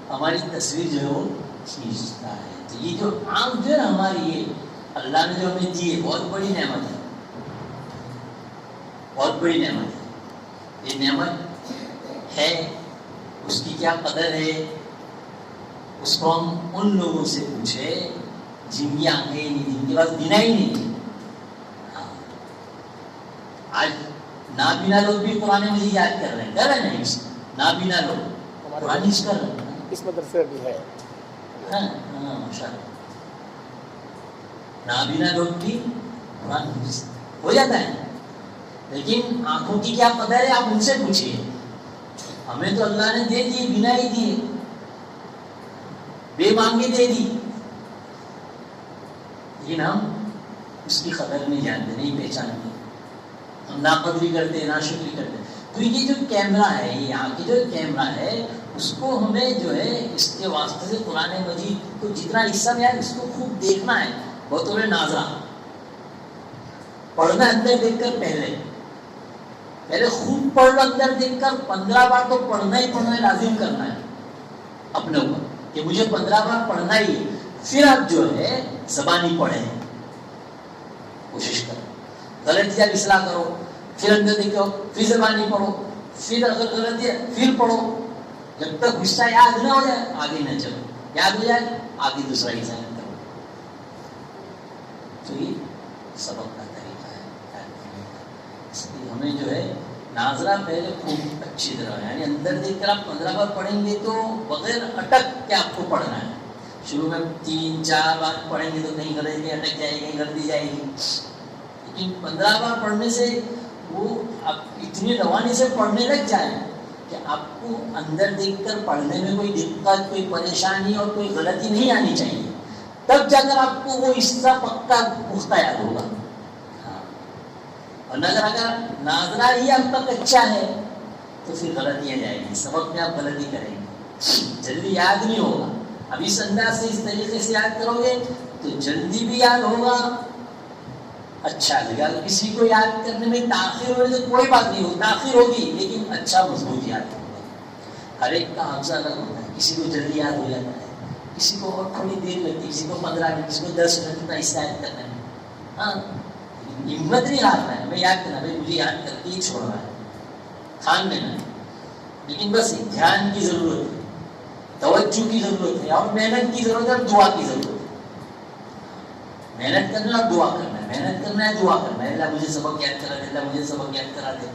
ہماری تصویر جو ہے وہ کھینچتا ہے. تو یہ جو آنکھ جو ہے نا ہماری, یہ اللہ نے جو ہمیں دی ہے بہت بڑی نعمت ہے, بہت بڑی نعمت ہے. یہ نعمت ہے اس کی کیا قدر ہے، اس کو ہم ان لوگوں سے پوچھے جن کی آنکھیں نہیں تھیں، ان کے پاس بنا ہی نہیں تھی. آج نابینا لوگ بھی قرآن مجید یاد کر رہے ہیں، کر رہے ہیں نابینا لوگ قرآن یوز کر رہے ہیں. اس مدرسے بھی ہے. ہاں ماشاء اللہ، نابینا لوگ بھی قرآن یوز ہو جاتا ہے. لیکن آنکھوں کی کیا قدر ہے آپ ان سے پوچھیے. ہمیں تو اللہ نے دے دی، بنا ہی دیے، بے مانگے دے دی، لیکن ہم اس کی قدر نہیں جانتے، نہیں پہچانتے، ہم ناقدری کرتے، ناشکری کرتے. تو یہ جو کیمرہ ہے، یہ یہاں کی جو کیمرہ ہے، اس کو ہمیں جو ہے اس کے واسطے سے قرآن مجید کو جتنا حصہ میں ہے اس کو خوب دیکھنا ہے. بطور ناظرہ پڑھنا، اندر دیکھ کر پہلے خوب پڑھ لو، اندر دیکھ کر 15 بار تو پڑھنا ہی پڑھنا ہے، لازم کرنا ہے اپنے اوپر کہ مجھے 15 بار پڑھنا ہی. پھر آپ جو ہے زبانی پڑھیں، کوشش کرو، غلطیاں اصلاح کرو، پھر اندر دیکھو، پھر زبانی پڑھو، پھر اگر غلطی ہے پھر پڑھو، جب تک حصہ یاد نہ ہو جائے آگے نہ چلو، یاد ہو جائے آگے دوسرا حصہ کرو. تو یہ سبق کا طریقہ ہے. اس لیے ہمیں جو ہے ناظرہ پہلے خوب اچھی طرح، یعنی اندر دیکھ کر آپ 15 بار پڑھیں گے تو بغیر اٹک کے آپ کو پڑھنا ہے. شروع میں 3-4 بار پڑھیں گے تو کہیں غلطی اٹک جائے گی، کہیں غلطی جائے گی. لیکن 15 بار پڑھنے سے وہ آپ اتنی روانی سے پڑھنے لگ جائیں کہ آپ کو اندر دیکھ کر پڑھنے میں کوئی دقت، کوئی پریشانی اور کوئی غلطی نہیں آنی چاہیے. تب جا کر آپ کو وہ حصہ پکا پختہ یاد ہوگا. اور اگر ناظرہ ہی اب تک اچھا ہے تو پھر غلطیاں جائیں گی، سبق میں آپ غلطی کریں گے، جلدی یاد نہیں ہوگا. اب اس انداز سے، اس طریقے سے یاد کرو گے تو جلدی بھی یاد ہوگا، اچھا لگا. کسی کو یاد کرنے میں تاخیر ہو تو کوئی بات نہیں ہو، تاخیر ہوگی لیکن اچھا مضبوط یاد ہوگا. ہر ایک کا حافظہ الگ ہوتا ہے، کسی کو جلدی یاد ہو جاتا ہے، کسی کو اور تھوڑی دیر لگتی ہے، کسی کو 15 منٹ، کسی کو 10 منٹ اتنا حصہ یاد کرنے میں. ہاں ہمت نہیں ہارنا ہے، ہمیں یاد کرنا، بھائی مجھے یاد کر کے ہی چھوڑنا ہے، تھان لینا ہے. لیکن بس دھیان کی ضرورت ہے، توجہ کی ضرورت ہے، اور محنت کی ضرورت ہے، اور دعا کی ضرورت ہے. محنت کرنا اور دعا کرنا ہے، محنت کرنا ہے، دعا کرنا ہے. اللہ مجھے سبق یاد کرا دے، اللہ مجھے سبق یاد کرا دے.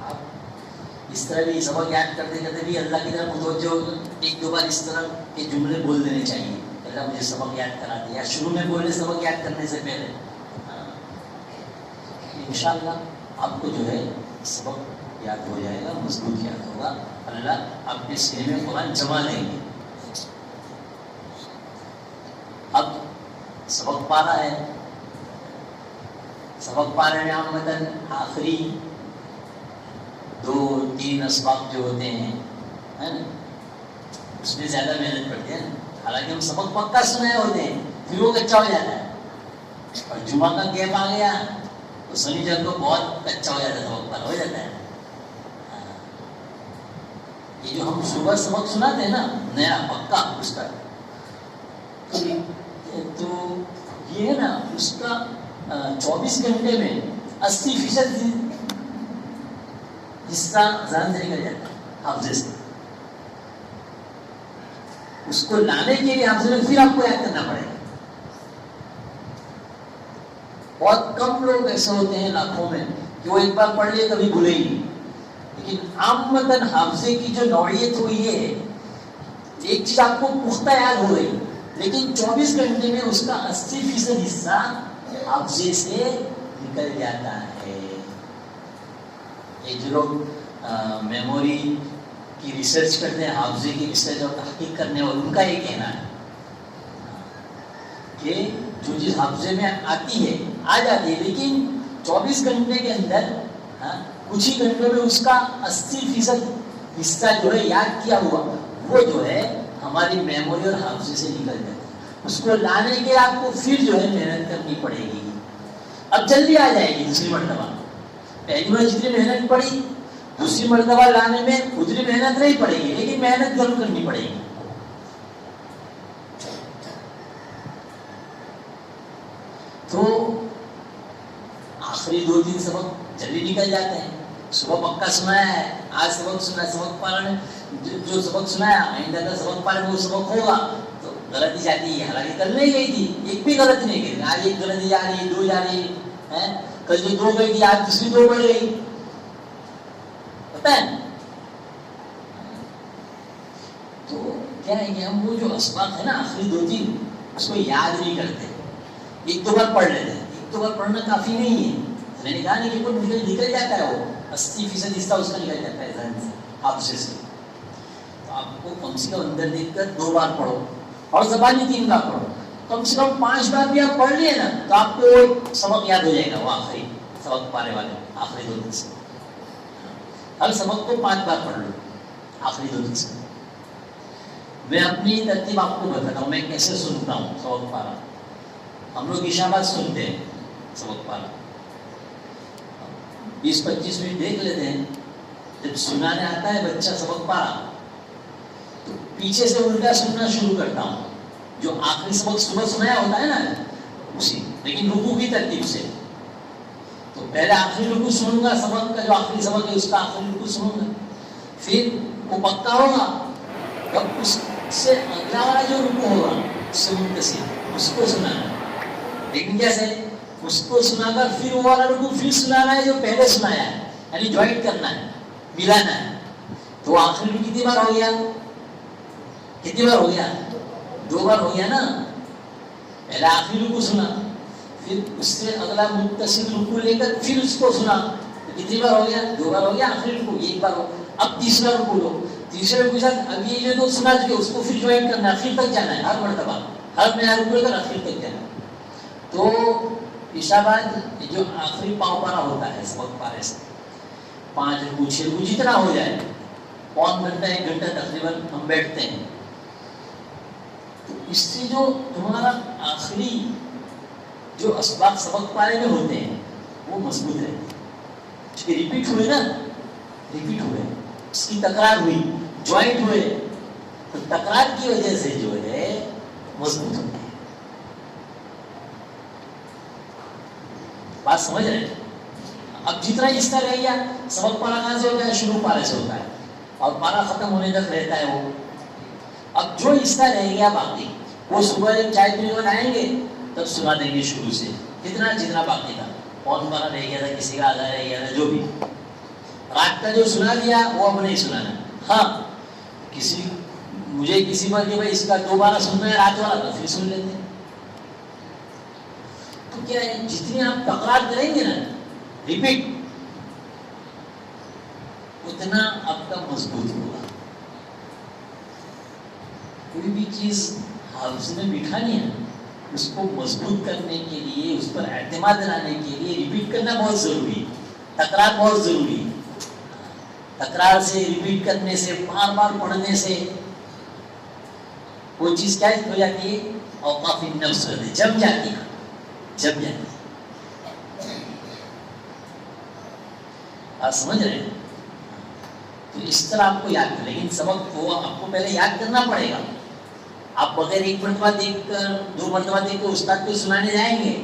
آپ اس طرح بھی سبق یاد کرتے کرتے بھی اللہ کی طرف متوجہ ہو، 1-2 بار اس طرح کے جملے بول دینے چاہیے، اللہ مجھے سبق یاد کرا دے، یا شروع میں بولے سبق یاد کرنے سے پہلے. انشاءاللہ آپ کو جو ہے سبق یاد ہو جائے گا، مضبوط یاد ہوگا. اللہ آپ کے سینے میں قرآن جمع لیں گے. اب سبق پارا ہے، سبق پارے میں عامتاً آخری 2-3 اسباق جو ہوتے ہیں نا، اس میں زیادہ محنت کرتے ہیں. حالانکہ ہم سبق پکا سنے ہوتے ہیں، پھر وہ کچا ہو جاتا ہے. اور جمعہ کا گیپ آ گیا تو سنیچر کو بہت کچا ہو جاتا ہے، سبق پر ہو جاتا ہے. یہ جو ہم صبح سبق سناتے ہیں نا، نیا پکا اس کا، تو یہ ہے نا، اس کا 24 گھنٹے میں 80% حصہ ذہن سے نکل جاتا ہے، حافظے سے. اس کو لانے کے لیے حافظے میں پھر آپ کو یاد کرنا پڑے گا. بہت کم لوگ ایسے ہوتے ہیں لاکھوں میں کہ وہ ایک بار پڑھ لیے کبھی بھولے ہی نہیں. لیکن عامتاً حافظے کی جو نوعیت وہ یہ ہے، ایک چیز آپ کو پختہ یاد ہو رہی، لیکن 24 گھنٹے میں اس کا 80% حصہ حافظے سے نکل جاتا ہے. یہ جو لوگ میموری کی ریسرچ کرتے ہیں، حافظے کی ریسرچ اور تحقیق کرنے والے، ان کا یہ کہنا ہے کہ جو چیز حافظے میں آتی ہے آ جاتی ہے، لیکن 24 گھنٹے کے اندر کچھ ہی گھنٹوں میں اس کا 80% حصہ جو ہے یاد کیا ہوا، وہ جو ہے ہماری میموری اور حافظے سے نکل جاتی ہے. اس کو لانے کے آپ کو پھر جو ہے محنت کرنی پڑے گی. اب جلدی آ جائے گی دوسری مرتبہ. پہلی بار جتنی محنت پڑی، دوسری مرتبہ لانے میں اتنی محنت نہیں پڑے گی، لیکن محنت ضرور کرنی پڑے گی. تو آخری 2-3 سبق جلدی نکل جاتے ہیں، صبح پکا سنایا ہے، آج سبق سنا ہے، سبق پالن جو سبق سنایا آئندہ کا سبق پالن وہ سبق ہوگا تو غلطی جاتی ہے، حالانکہ کل نہیں گئی تھی، ایک بھی غلطی نہیں گئی، آج ایک غلطی جا رہی ہے، دو جا رہی ہے، کل جو دو گئی تھی آج دوسری دو بڑھ گئی، پتہ ہے؟ تو کیا ہے کہ ہم وہ جو اسباق ہے نا آخری دو تین اس کو یاد نہیں کرتے، ایک دو بار پڑھ لیتے ہیں، ایک دو بار پڑھنا کافی نہیں ہے، میں نے کہا نہیں کہ کوئی نکل جاتا ہے، وہ 80% حصہ اس کا نکل جاتا ہے ذہن سے، حافظے سے، تو آپ کو کم سے کم اندر دیکھ کر 2 بار پڑھو اور زبانی 3 بار پڑھو، کم سے کم 5 بار بھی آپ پڑھ لیے نا تو آپ کو ایک سبق یاد ہو جائے گا، وہ آخری سبق پانے والے آخری 2 دن سے، ہر سبق کو 5 بار پڑھ لو آخری 2 دن سے۔ میں اپنی ترتیب آپ کو بتاتا ہوں، میں کیسے سنتا ہوں سبق پارا۔ ہم لوگ عشاء بعد سنتے ہیں سبق پارا، 20-25 منٹ دیکھ لیتے ہیں، جب سنانے آتا ہے بچہ سبق پارا تو پیچھے سے الٹا سننا شروع کرتا ہوں، جو آخری سبق صبح سنایا ہوتا ہے نا اسی، لیکن رکوع کی ترتیب سے، تو پہلے آخری رکوع سنوں گا، سبق کا جو آخری سبق ہے اس کا آخری رکوع سنوں گا، پھر وہ پکا ہوگا، اب اس سے اگلا والا جو رکوع ہوگا اس سے منتصف اس کو سنانا، لیکن کیسے؟ اس کو سنا کر پھر وہ والا رکوع پھر سنانا ہے جو پہلے سنایا ہے، یعنی جوائنٹ کرنا ہے، ملانا ہے، تو آخری رکوع کتنی بار ہو گیا؟ کتنی بار ہو گیا؟ 2 بار ہو گیا نا، پہلے آخری رکوع سنا، پھر اس سے اگلا متصل رکوع لے کر پھر اس کو سنا، تو کتنی بار ہو گیا؟ 2 بار ہو گیا، آخری رکوع 1 بار ہو، اب تیسرا رکوع لو، تیسرے رکوع کے ساتھ اب یہ جو 2 سنا چکے اس کو پھر جوائن کرنا ہے، آخر تک جانا ہے، ہر مرتبہ ہر نیا رکوع لے کر آخر تک جانا ہے۔ تو عشاء بعد جو آخری پاؤں پارا ہوتا ہے سبق پارے سے 5 رکوع 6 رکوع جتنا ہو جائے، پون گھنٹہ 1 گھنٹہ تقریباً ہم بیٹھتے ہیں، تو اس سے جو تمہارا آخری جو اسباق سبق پارے میں ہوتے ہیں وہ مضبوط رہتے ہیں، اس کے ریپیٹ ہوئے نا، ریپیٹ ہوئے، اس کی تکرار ہوئی، جوائنٹ ہوئے، تو تکرار کی وجہ سے جو ہے مضبوط ہوتے ہیں۔ بات سمجھ رہے ہیں؟ اب جتنا حصہ رہ گیا سبق پارا کہاں سے ہوتا ہے؟ شروع پارے سے ہوتا ہے اور پارا ختم ہونے تک رہتا ہے وہ، اب جو حصہ رہ گیا باقی وہ صبح جب چائے پینے کو آئیں گے تب سنا دیں گے شروع سے، جتنا باقی تھا، پون پارا رہ گیا تھا، کسی کا آدھا رہ گیا تھا، جو بھی رات کا جو سنا دیا وہ اب نہیں سنانا، ہاں مجھے کسی بار کہ بھائی اس کا 2 بار سننا ہے رات والا تو پھر سن لیتے ہیں، تو کیا ہے جتنی آپ تکرار کریں گے نا، ریپیٹ، اتنا آپ کا مضبوط ہوگا۔ کوئی بھی چیز حافظ میں بٹھانی ہے اس کو مضبوط کرنے کے لیے، اس پر اعتماد لانے کے لیے ریپیٹ کرنا بہت ضروری ہے، تکرار بہت ضروری ہے۔ تکرار سے، ریپیٹ کرنے سے، بار بار پڑھنے سے وہ چیز کیا ہو جاتی ہے؟ اوقاف النفس جم جاتی ہے، جم جاتی ہے۔ آپ سمجھ رہے ہیں؟ تو اس طرح آپ کو یاد کر، لیکن سبق کو آپ کو پہلے یاد کرنا پڑے گا۔ آپ بغیر 1 مرتبہ دیکھ کر 2 مرتبہ دیکھ کر استاد کو سنانے جائیں گے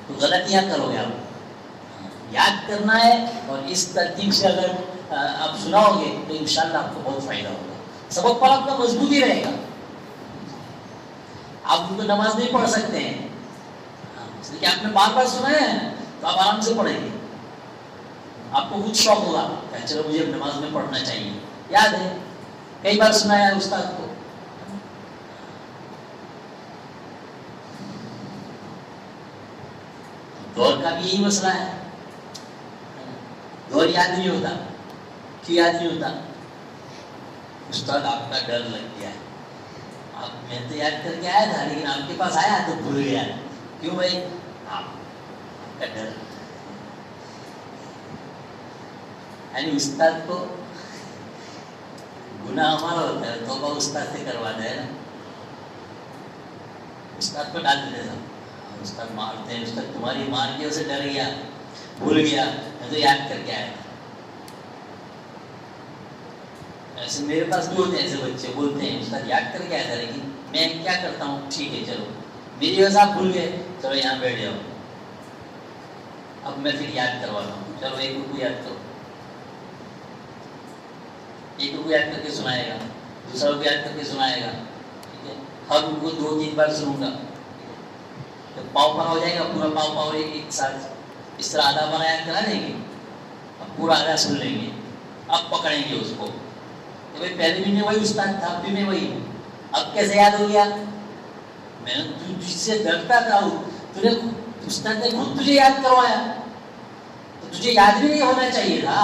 تو غلطیاں کرو گے آپ، یاد کرنا ہے، اور اس ترتیب سے اگر آپ سناؤ گے تو انشاءاللہ آپ کو بہت فائدہ ہوگا، سبق پر آپ کا مضبوط ہی رہے گا۔ آپ ان کو نماز نہیں پڑھ سکتے ہیں، اس لیے کہ آپ نے بار بار سنا ہے تو آپ آرام سے پڑھیں گے، آپ کو کچھ شوق ہوگا کہ چلو مجھے نماز میں پڑھنا چاہیے، یاد ہے کئی بار سنایا ہے استاد کو۔ دور کا بھی یہی مسئلہ ہے، دور یاد نہیں ہوتا، کیوں یاد نہیں ہوتا؟ استاد آپ کا ڈر لگ گیا ہے، میں تو یاد کر کے آیا تھا لیکن آپ کے پاس آیا تو بھول گیا، کیوں بھائی؟ آپ کا ڈر، یعنی استاد کو گناہ ہمارا ہوتا ہے، توبہ استاد سے کروانا ہے نا، استاد کو ڈال دیتے تھا، استاد مارتے ہیں، استاد تمہاری مار کے اسے ڈر گیا، بھول گیا، میں تو یاد کر کے آیا تھا۔ ایسے میرے پاس بھی ہوتے ہیں ایسے بچے، بولتے ہیں استاد یاد کر کے آیا تھا لیکن میں کیا کرتا ہوں، ٹھیک ہے چلو میری وجہ آپ بھول گئے، چلو یہاں بیٹھ جاؤ، اب میں پھر یاد کرواتا ہوں، چلو 1 رکوع یاد کرو، ایک رکو یاد کر کے سنائے گا, دوسرا رکو یاد کر کے سنائے گا, ٹھیک ہے. ہر رکو 2-3 بار سنوں گا. جب پاؤ پڑا ہو جائے گا پورا پاؤ پاؤ ایک ساتھ اس طرح آدھا بنا یاد کرا دیں گے. اب پورا آدھا سن لیں گے, اب پکڑیں گے اس کو. تو بھائی پہلے بھی میں وہی استاد تھا, اب بھی میں وہی, اب کیسے یاد ہو گیا؟ میں نے تجھ سے ڈرتا تھا, تجھے استاد نے خود تجھے یاد کروایا, تو تجھے یاد بھی نہیں ہونا چاہیے تھا.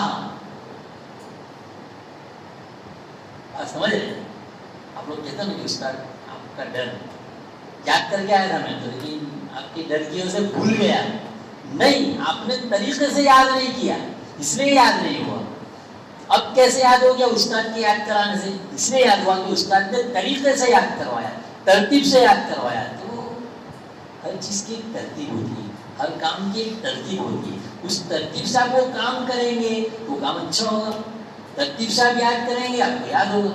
آپ سمجھ رہے ہیں؟ آپ لوگ کہتے ہیں کہ استاد آپ کا ڈر یاد کر کے آیا تھا میں تو, لیکن آپ کی ڈر کی وجہ سے بھول گیا. نہیں, آپ نے طریقے سے یاد نہیں کیا, اس لیے یاد نہیں ہوا. اب کیسے یاد ہو گیا؟ استاد کے یاد کرانے سے. اس لیے یاد ہوا کہ استاد نے طریقے سے یاد کروایا, ترتیب سے یاد کروایا. تو ہر چیز کی ایک ترتیب ہوتی ہے, ہر کام کی ایک ترتیب ہوتی ہے. اس ترتیب سے آپ وہ کام کریں گے تو وہ کام اچھا ہوگا. ترتیب سے آپ یاد کریں گے آپ کو یاد ہوگا.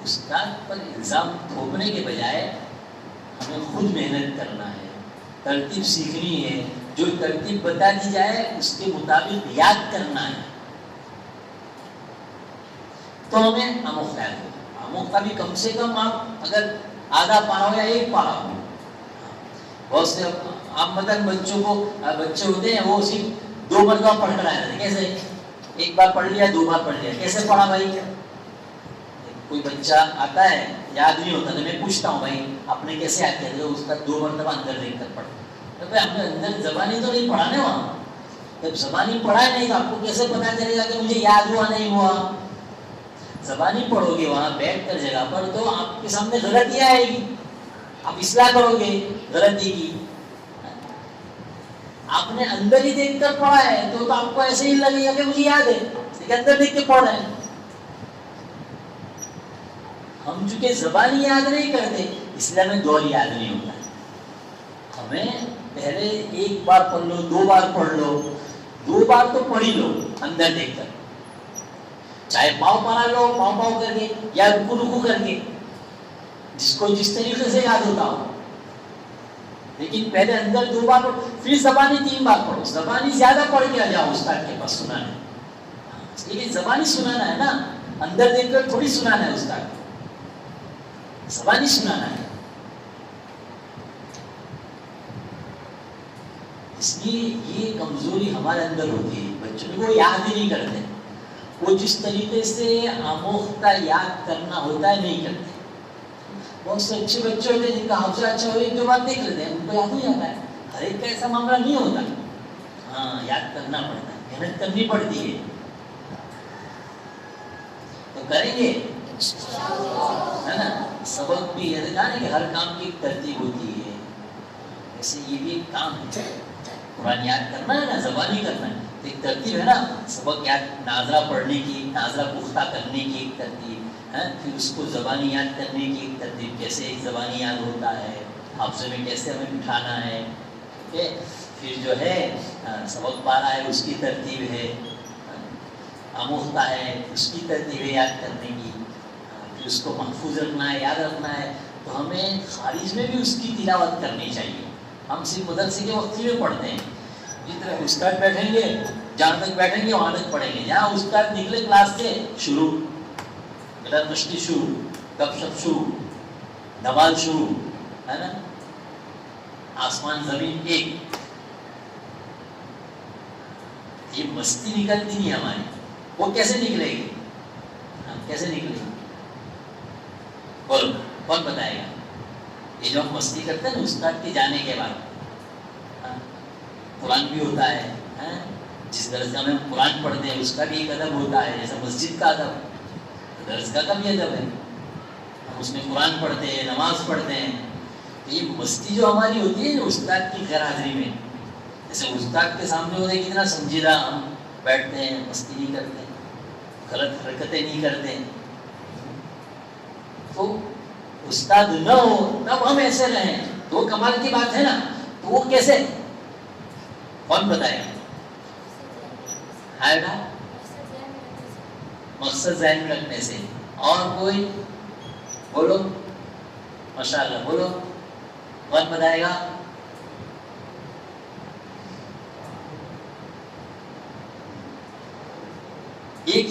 استاد پر الزام تھوپنے کے بجائے ہمیں خود محنت کرنا ہے, ترتیب سیکھنی ہے. جو ترتیب بتا دی جائے اس کے مطابق یاد کرنا ہے, تو ہمیں آموختہ یاد ہوگا. آموختہ بھی کم سے کم آپ اگر آدھا پارا ہو یا ایک پارا ہو. بہت سے آپ مطلب بچوں کو, بچے ہوتے ہیں وہ صرف 2 مرتبہ پڑھ کر آئے تھے. کیسے؟ ایک بار پڑھ لیا, 2 بار پڑھ لیا. کیسے پڑھا بھائی؟ کوئی بچہ آتا ہے یاد نہیں ہوتا تو میں پوچھتا ہوں بھائی آپ نے کیسے یاد کیا؟ تو اس کا 2 مرتبہ اندر دیکھ کر پڑھا. تو بھائی ہم نے اندر زبانی تو نہیں پڑھا نا وہاں. جب زبانی پڑھا نہیں تو آپ کو کیسے پتا چلے گا کہ مجھے یاد ہوا نہیں ہوا؟ زبانی پڑھو گے وہاں بیٹھ کر جگہ پر تو آپ کے سامنے غلطی آئے گی, آپ اصلاح کرو گے غلطی کی. آپ نے اندر ہی دیکھ کر پڑھا ہے تو آپ کو ایسے ہی لگے گا کہ مجھے یاد ہے, لیکن اندر دیکھ کے پڑھ رہے ہیں. ہم چونکہ زبانی یاد نہیں کرتے اس لیے ہمیں دور یاد نہیں ہوتا. ہمیں پہلے 1 بار پڑھ لو, 2 بار پڑھ لو, 2 بار تو پڑھ ہی لو اندر دیکھ کر, چاہے پاؤ پڑھا لو پاؤ پاؤ کر کے یا رکو رکو کر کے, جس کو جس طریقے سے یاد ہوتا ہو. لیکن پہلے اندر 2 بار پڑھو, پھر زبانی 3 بار پڑھو. زبانی زیادہ پڑھ کے آ جاؤ استاد کے پاس سنانے, لیکن زبانی سنانا ہے نا, اندر دیکھ کر تھوڑی سنانا ہے استاد کو, زبانی سنانا ہے. اس لیے یہ کمزوری ہمارے اندر ہوتی ہے. بچوں کو یاد ہی نہیں کرتے, وہ جس طریقے سے آموختہ یاد کرنا ہوتا ہے نہیں کرتے. بہت سے اچھے بچے ہوتے ہیں جن کا حافظہ اچھا ہو, 1-2 بار دیکھ لیتے ہیں ان کو یاد ہو جاتا ہے. ہر ایک کا ایسا معاملہ نہیں ہوتا. ہاں, یاد کرنا پڑتا ہے, محنت کرنی پڑتی ہے. تو کریں گے ہے نا. سبق بھی ہے نا کہ ہر کام کی ایک ترتیب ہوتی ہے, ایسے یہ بھی ایک کام ہے. قرآن یاد کرنا ہے نا, زبانی کرنا ہے, ایک ترتیب ہے نا. سبق یاد, ناظرہ پڑھنے کی, ناظرہ پختہ کرنے کی ایک ترتیب ہے, پھر اس کو زبانی یاد کرنے کی ایک ترتیب, کیسے ایک زبانی یاد ہوتا ہے, حافظے میں کیسے ہمیں بٹھانا ہے. ٹھیک ہے, پھر جو ہے سبق پارا ہے اس کی ترتیب ہے, آموختہ ہے اس کی ترتیب ہے یاد کرنے کی, پھر اس کو محفوظ رکھنا ہے, یاد رکھنا ہے. تو ہمیں خارج میں بھی اس کی تلاوت کرنی چاہیے. ہم صرف مدرسے کے وقت میں پڑھتے ہیں, جس طرح استاد بیٹھیں گے جہاں تک بیٹھیں گے وہاں تک پڑھیں گے. جہاں استاد نکلے کلاس سے شروع, مدر مشقی شروع, گپ شپ شروع, نماز شروع, ہے نا. آسمان زمین ایک, یہ مستی نکلتی نہیں ہماری. وہ کیسے نکلے گی؟ کیسے نکلے گی؟ کون بتائے گا؟ یہ جو ہم مستی کرتے ہیں نا استاد کے جانے کے بعد, قرآن بھی ہوتا ہے, جس درجہ میں ہم قرآن پڑھتے ہیں اس کا بھی ایک ادب ہوتا ہے, جیسے مسجد کا ادب, درس کا بھی ادب ہے. ہم اس میں قرآن پڑھتے ہیں, نماز پڑھتے ہیں. تو یہ مستی جو ہماری ہوتی ہے نا استاد کی غیر حاضری میں, جیسے استاد کے سامنے ہوتے کتنا سنجیدہ ہم بیٹھتے ہیں, مستی نہیں کرتے, غلط حرکتیں نہیں کرتے. تو استاد نہ ہو تب ہم ایسے رہیں تو کمال کی بات ہے نا. تو وہ کیسے, کون بتائے گا؟ مقصد ذہن میں رکھنے سے. اور کوئی بولو, ماشاء اللہ بولو, کون بتائے گا؟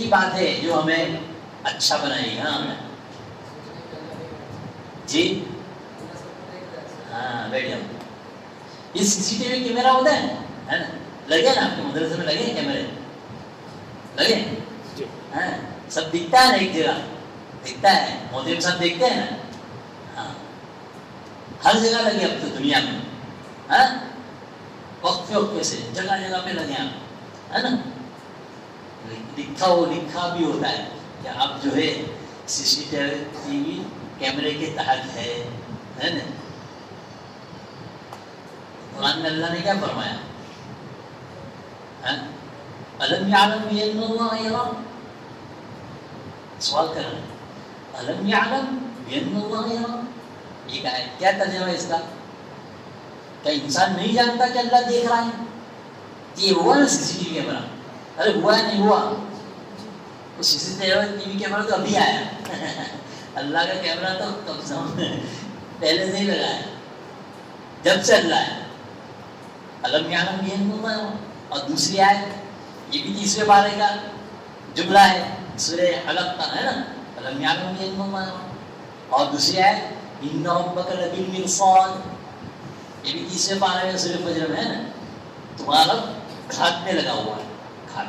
کی بات ہے جو ہمیں اچھا بنائے. ہاں جی ہاں بیٹھ جاؤ. یہ CCTV کیمرہ ہوتا ہے نا, لگے نا آپ کے مدرسے میں, لگے کیمرے لگے؟ ہاں سب دکھتا ہے نا, ایک جگہ دکھتا ہے, مودی صاحب دیکھتے ہیں نا. ہاں ہر جگہ لگے اب تو دنیا میں, ہاں وقفے سے جگہ جگہ پہ لگے آپ, ہے نا. لکھا بھی ہوتا ہے کہ آپ جو ہے CCTV کیمرے کے تحت ہے نا. قرآن میں اللہ نے کیا فرمایا؟ الم یعلم بان اللہ یرا, سوال کر رہے ہیں الم یعلم بان اللہ یرا, یہ کیا ترجمہ ہے اس کا؟ کیا انسان نہیں جانتا کہ اللہ دیکھ رہا ہے؟ یہ ہوا نا CCTV کیمرہ, ارے ہوا نہیں ہوا, وہ CCTV کیمرہ تو ابھی آیا. اللہ کا کیمرہ تو کم سے کم پہلے سے ہی لگا ہے, جب سے اللہ ہے. الم یعلم بان اللہ. اور دوسری آیت, یہ بھی تیسرے پارے کا جملہ ہے, سورہ علق کا ہے نا, الم یعلم بان اللہ. اور دوسری آیت ان ربک لبالمرصاد, یہ بھی تیسرے پارے میں سورہ فجر میں ہے نا. تمہارا گھات میں لگا ہوا ہے, گھات.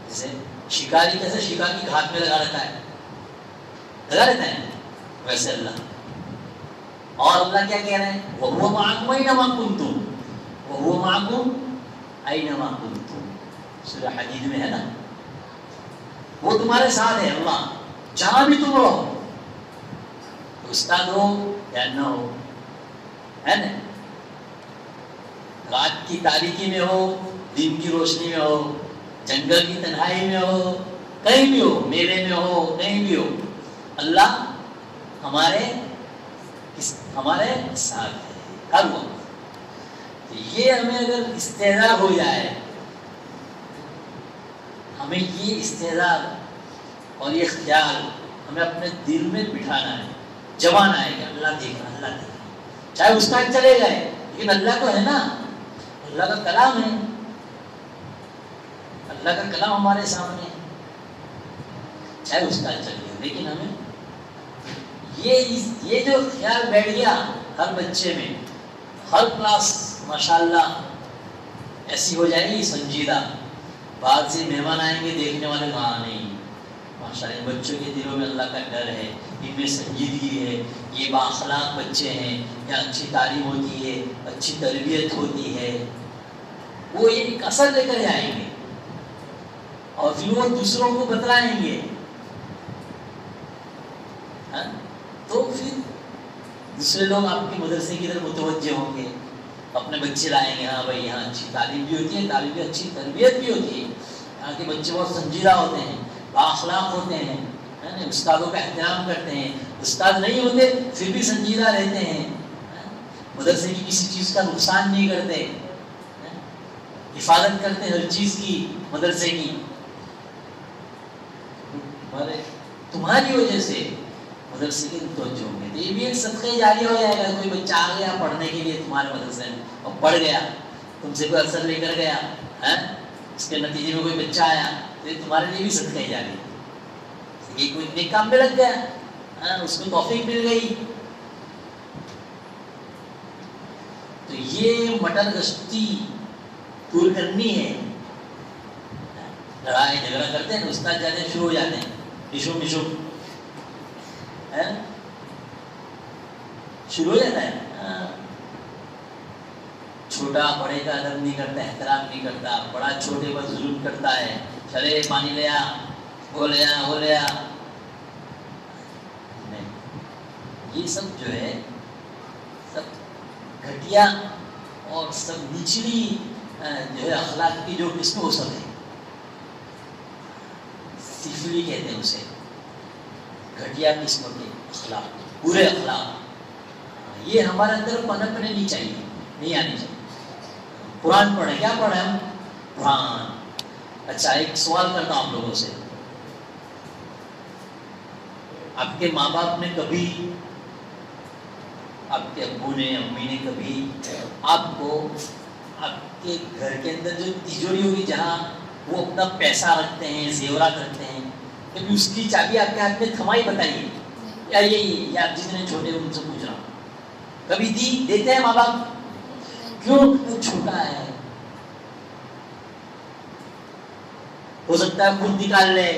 جیسے شکاری کیسے شکار کی گھات میں لگا رہتا ہے, لگا رہتا ہے, ویسے اللہ. اور اللہ کیا کہہ رہے ہیں؟ وَهُوَ مَعَكُمْ أَيْنَمَا كُنْتُمْ, وَهُوَ مَعَكُمْ أَيْنَمَا كُنْتُمْ, سورہ حدید میں ہے نا. وہ تمہارے ساتھ ہے اللہ, جہاں بھی تم رہو, استاد ہو یا نہ ہو, ہے نا. رات کی تاریکی میں ہو, دن کی روشنی میں ہو, جنگل کی تنہائی میں ہو, کہیں بھی ہو, میلے میں ہو, کہیں بھی ہو, اللہ ہمارے ساتھ ہے ہر وقت. یہ ہمیں اگر استعداد ہو جائے, ہمیں یہ استعداد اور یہ خیال ہمیں اپنے دل میں بٹھانا ہے, جمانا ہے کہ اللہ دیکھ رہا, اللہ دیکھ رہا. چاہے استاد چلے گئے, لیکن اللہ تو ہے نا, اللہ کا کلام ہے, اللہ کا کلام ہمارے سامنے ہے. چاہے استاد چل گئے, لیکن ہمیں یہ جو خیال بیٹھ گیا ہر بچے میں, ہر کلاس ماشاءاللہ ایسی ہو جائے گی سنجیدہ. بعد سے مہمان آئیں گے, دیکھنے والے کہاں نہیں, ماشاءاللہ بچوں کے دلوں میں اللہ کا ڈر ہے, ان میں سنجیدگی ہے, یہ بااخلاق بچے ہیں, یا اچھی تعلیم ہوتی ہے, اچھی تربیت ہوتی ہے. وہ ایک اثر لے کر جائیں گے اور پھر وہ دوسروں کو بتلائیں گے. تو پھر دوسرے لوگ آپ کے مدرسے کی طرف متوجہ ہوں گے, اپنے بچے لائیں گے. ہاں بھائی یہاں اچھی تعلیم بھی ہوتی ہے, تعلیم بھی اچھی تربیت بھی ہوتی ہے, یہاں کے بچے بہت سنجیدہ ہوتے ہیں, بااخلاق ہوتے ہیں, استادوں کا احترام کرتے ہیں. استاد نہیں ہوتے پھر بھی سنجیدہ رہتے ہیں, مدرسے کی کسی چیز کا نقصان نہیں کرتے, حفاظت کرتے ہیں ہر چیز کی مدرسے کی. تمہاری وجہ سے مدرسے کے متوجہ ہوں گے. تو یہ بھی ایک صدقہ جاریہ ہو جائے گا. کوئی بچہ آ گیا پڑھنے کے لیے تمہارے مدرسے میں اور پڑھ گیا, تم سے کوئی اثر لے کر گیا, اس کے نتیجے میں کوئی بچہ آیا, تو یہ تمہارے لیے بھی صدقہ جاریہ. یہ کوئی نیک کام میں لگ گیا, اس کو توفیق مل گئی. تو یہ مٹر گشتی دور کرنی ہے. لڑائی جھگڑا کرتے ہیں, استاد جاتے ہیں, شروع ہو جاتے ہیں ڈشو مشو, شروع ہو جاتا ہے. چھوٹا بڑے کا ادب نہیں کرتا, احترام نہیں کرتا, بڑا چھوٹے پر ظلم کرتا ہے. چلے پانی لے آ, وہ لے آ, وہ لے آ. نہیں, یہ سب جو ہے سب گھٹیا اور سب نچلی جو ہے اخلاق کی جو قسم ہو سکے, سفلی کہتے ہیں اسے, گھٹیا قسم کے اخلاق, برے اخلاق, یہ ہمارے اندر پنپنے نہیں چاہیے, نہیں آنی چاہیے. قرآن پڑھیں, کیا پڑھیں ہم؟ قرآن. اچھا ایک سوال کرتا ہوں آپ لوگوں سے, آپ کے ماں باپ نے کبھی, آپ کے ابو نے امی نے کبھی آپ کو آپ کے گھر کے اندر جو تجوری ہوگی جہاں وہ اپنا پیسہ رکھتے ہیں، زیورات رکھتے ہیں، کبھی اس کی چابی آپ کے ہاتھ میں تھمائی بتائیے، یا یہی یا آپ جتنے چھوٹے ان سے پوچھ رہا ہوں، کبھی دیتے ہیں ماں باپ؟ کیوں؟ وہ چھوٹا ہے، ہو سکتا ہے خود نکال لے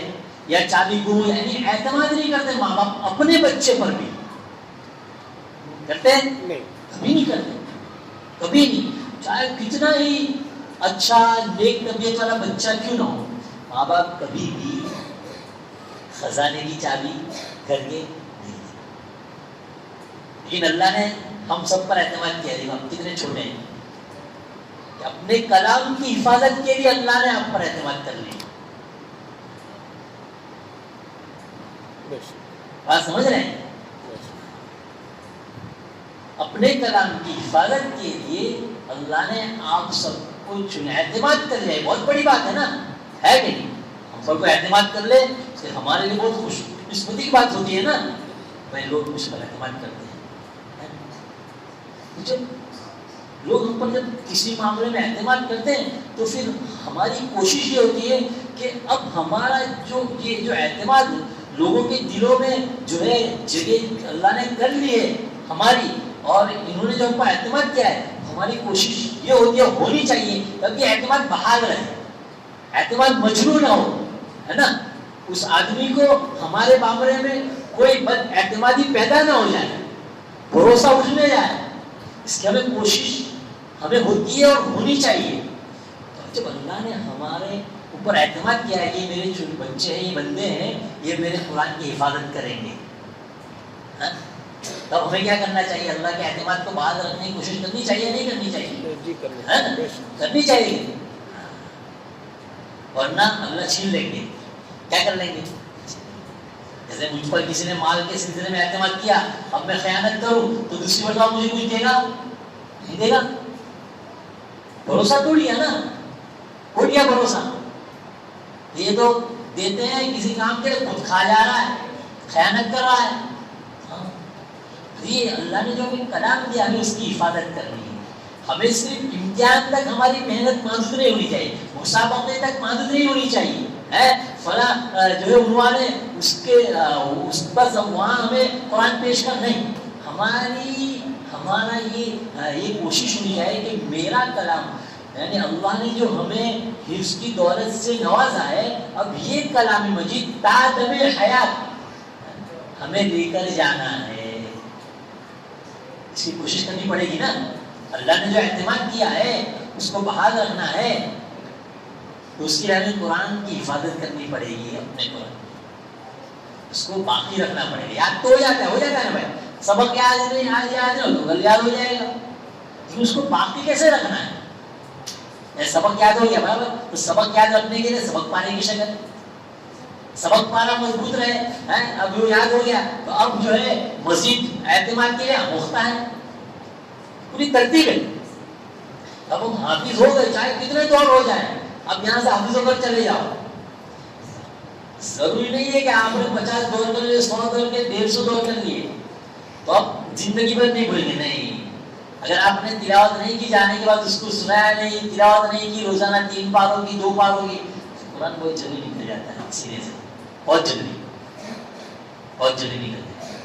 یا چابی گم، یعنی اعتماد نہیں کرتے ماں باپ اپنے بچے پر بھی. کرتے ہیں؟ نہیں. کبھی نہیں کرتے، کبھی نہیں، چاہے کتنا ہی اچھا نیک طبیعت والا بچہ کیوں نہ ہو، ماں باپ کبھی بھی خزانے کی چابی کر کے نہیں دیتے. لیکن اللہ نے ہم سب پر اعتماد کیا، دیکھو ہم کتنے چھوٹے ہیں کہ اپنے کلام کی حفاظت کے لیے اللہ نے آپ پر اعتماد کر لیا. بات سمجھ رہے ہیں؟ اپنے کلام کی حفاظت کے لیے اللہ نے آپ سب کو چنا، اعتماد کر لیا. بہت بڑی بات ہے نا، ہے کہ نہیں؟ ہم سب کو اعتماد کر لے تو ہمارے لیے بہت خوش قسمتی کی بات ہوتی ہے نا. بھائی لوگ مجھ پر اعتماد کرتے ہیں. جب لوگ ہم پر جب کسی معاملے میں اعتماد کرتے ہیں تو پھر ہماری کوشش یہ ہوتی ہے کہ اب ہمارا جو اعتماد لوگوں کے دلوں میں جو ہے جگہ اللہ نے کر لی ہے ہماری، اور انہوں نے جو ہم پر اعتماد کیا ہے، ہماری کوشش یہ ہوتی ہے ہونی چاہیے تاکہ اعتماد بحال رہے، اعتماد مجروح نہ ہو، ہے نا. اس آدمی کو ہمارے معاملے میں کوئی بد اعتمادی پیدا نہ ہو جائے، بھروسہ اٹھ نہ جائے، اس کی ہمیں کوشش ہمیں ہوتی ہے اور ہونی چاہیے. تو جب اللہ نے ہمارے اوپر اعتماد کیا ہے کہ یہ میرے چھوٹے بچے ہیں، یہ بندے ہیں، یہ میرے قرآن کی حفاظت کریں گے، تب ہمیں کیا کرنا چاہیے؟ اللہ کے اعتماد کو بحال رکھنے کی کوشش کرنی چاہیے، نہیں کرنی چاہیے؟ کرنی چاہیے، ورنہ اللہ چھین لیں گے. کیا کر لیں گے؟ جیسے مجھ پر کسی نے مال کے سلسلے میں اعتماد کیا، اب میں خیانت کروں تو دوسری مرتبہ مجھے کچھ دے گا؟ نہیں دے گا. بھروسہ توڑ لیا نا، ہو گیا بھروسہ. یہ تو دیتے ہیں کسی کام کے لیے، خود کھا جا رہا ہے، خیانت کر رہا ہے. یہ اللہ نے جو ہمیں کلام دیا، ہمیں اس کی حفاظت کرنی ہے. ہمیں صرف امتحان تک ہماری محنت محدود نہیں ہونی چاہیے، مسابقے تک محدود نہیں ہونی چاہیے. فلاں جو ہے عنوان ہے اس پر وہاں ہمیں قرآن پیش کر نہیں. ہمارا یہ کوشش ہونی چاہیے کہ میرا کلام، یعنی اللہ نے جو ہمیں حفظ کی دولت سے نوازا ہے، اب یہ کلام مجید تا دم حیات ہمیں لے کر جانا ہے. اس کی کوشش کرنی پڑے گی نا. اللہ نے جو اعتماد کیا ہے اس کو بحال رکھنا ہے، تو اس کی ہمیں قرآن کی حفاظت کرنی پڑے گی. اپنے قرآن اس کو باقی رکھنا پڑے گا. یاد تو ہو جاتا ہے نا بھائی، سبق یاد نہیں، آج یاد نہیں تو کل یاد ہو جائے گا. لیکن اس کو باقی کیسے رکھنا ہے؟ سبق یاد ہو گیا برابر، تو سبق یاد رکھنے کے لیے سبق پانے کی شکل، سبق پانا مضبوط رہے. اب وہ یاد ہو گیا تو اب جو ہے مزید اعتماد کے لیے آموختہ ہے، پوری ترتیب ہے. اب ہم حافظ ہو گئے، چاہے کتنے دور ہو جائیں، اب یہاں سے حافظ ہو کر چلے جاؤ. ضروری نہیں ہے کہ آپ نے 50 دور کر لیے، 100 دور کے 150 دور کر لیے تو اب زندگی بھر نہیں بھولیں گے. نہیں، اگر آپ نے تلاوت نہیں کی، جانے کے بعد اس کو سنایا نہیں، تلاوت نہیں کی، روزانہ 3 پاروں کی 2 پاروں کی، قرآن بہت جلدی نکل جاتا ہے سینے سے، بہت جلدی نکل جاتا ہے.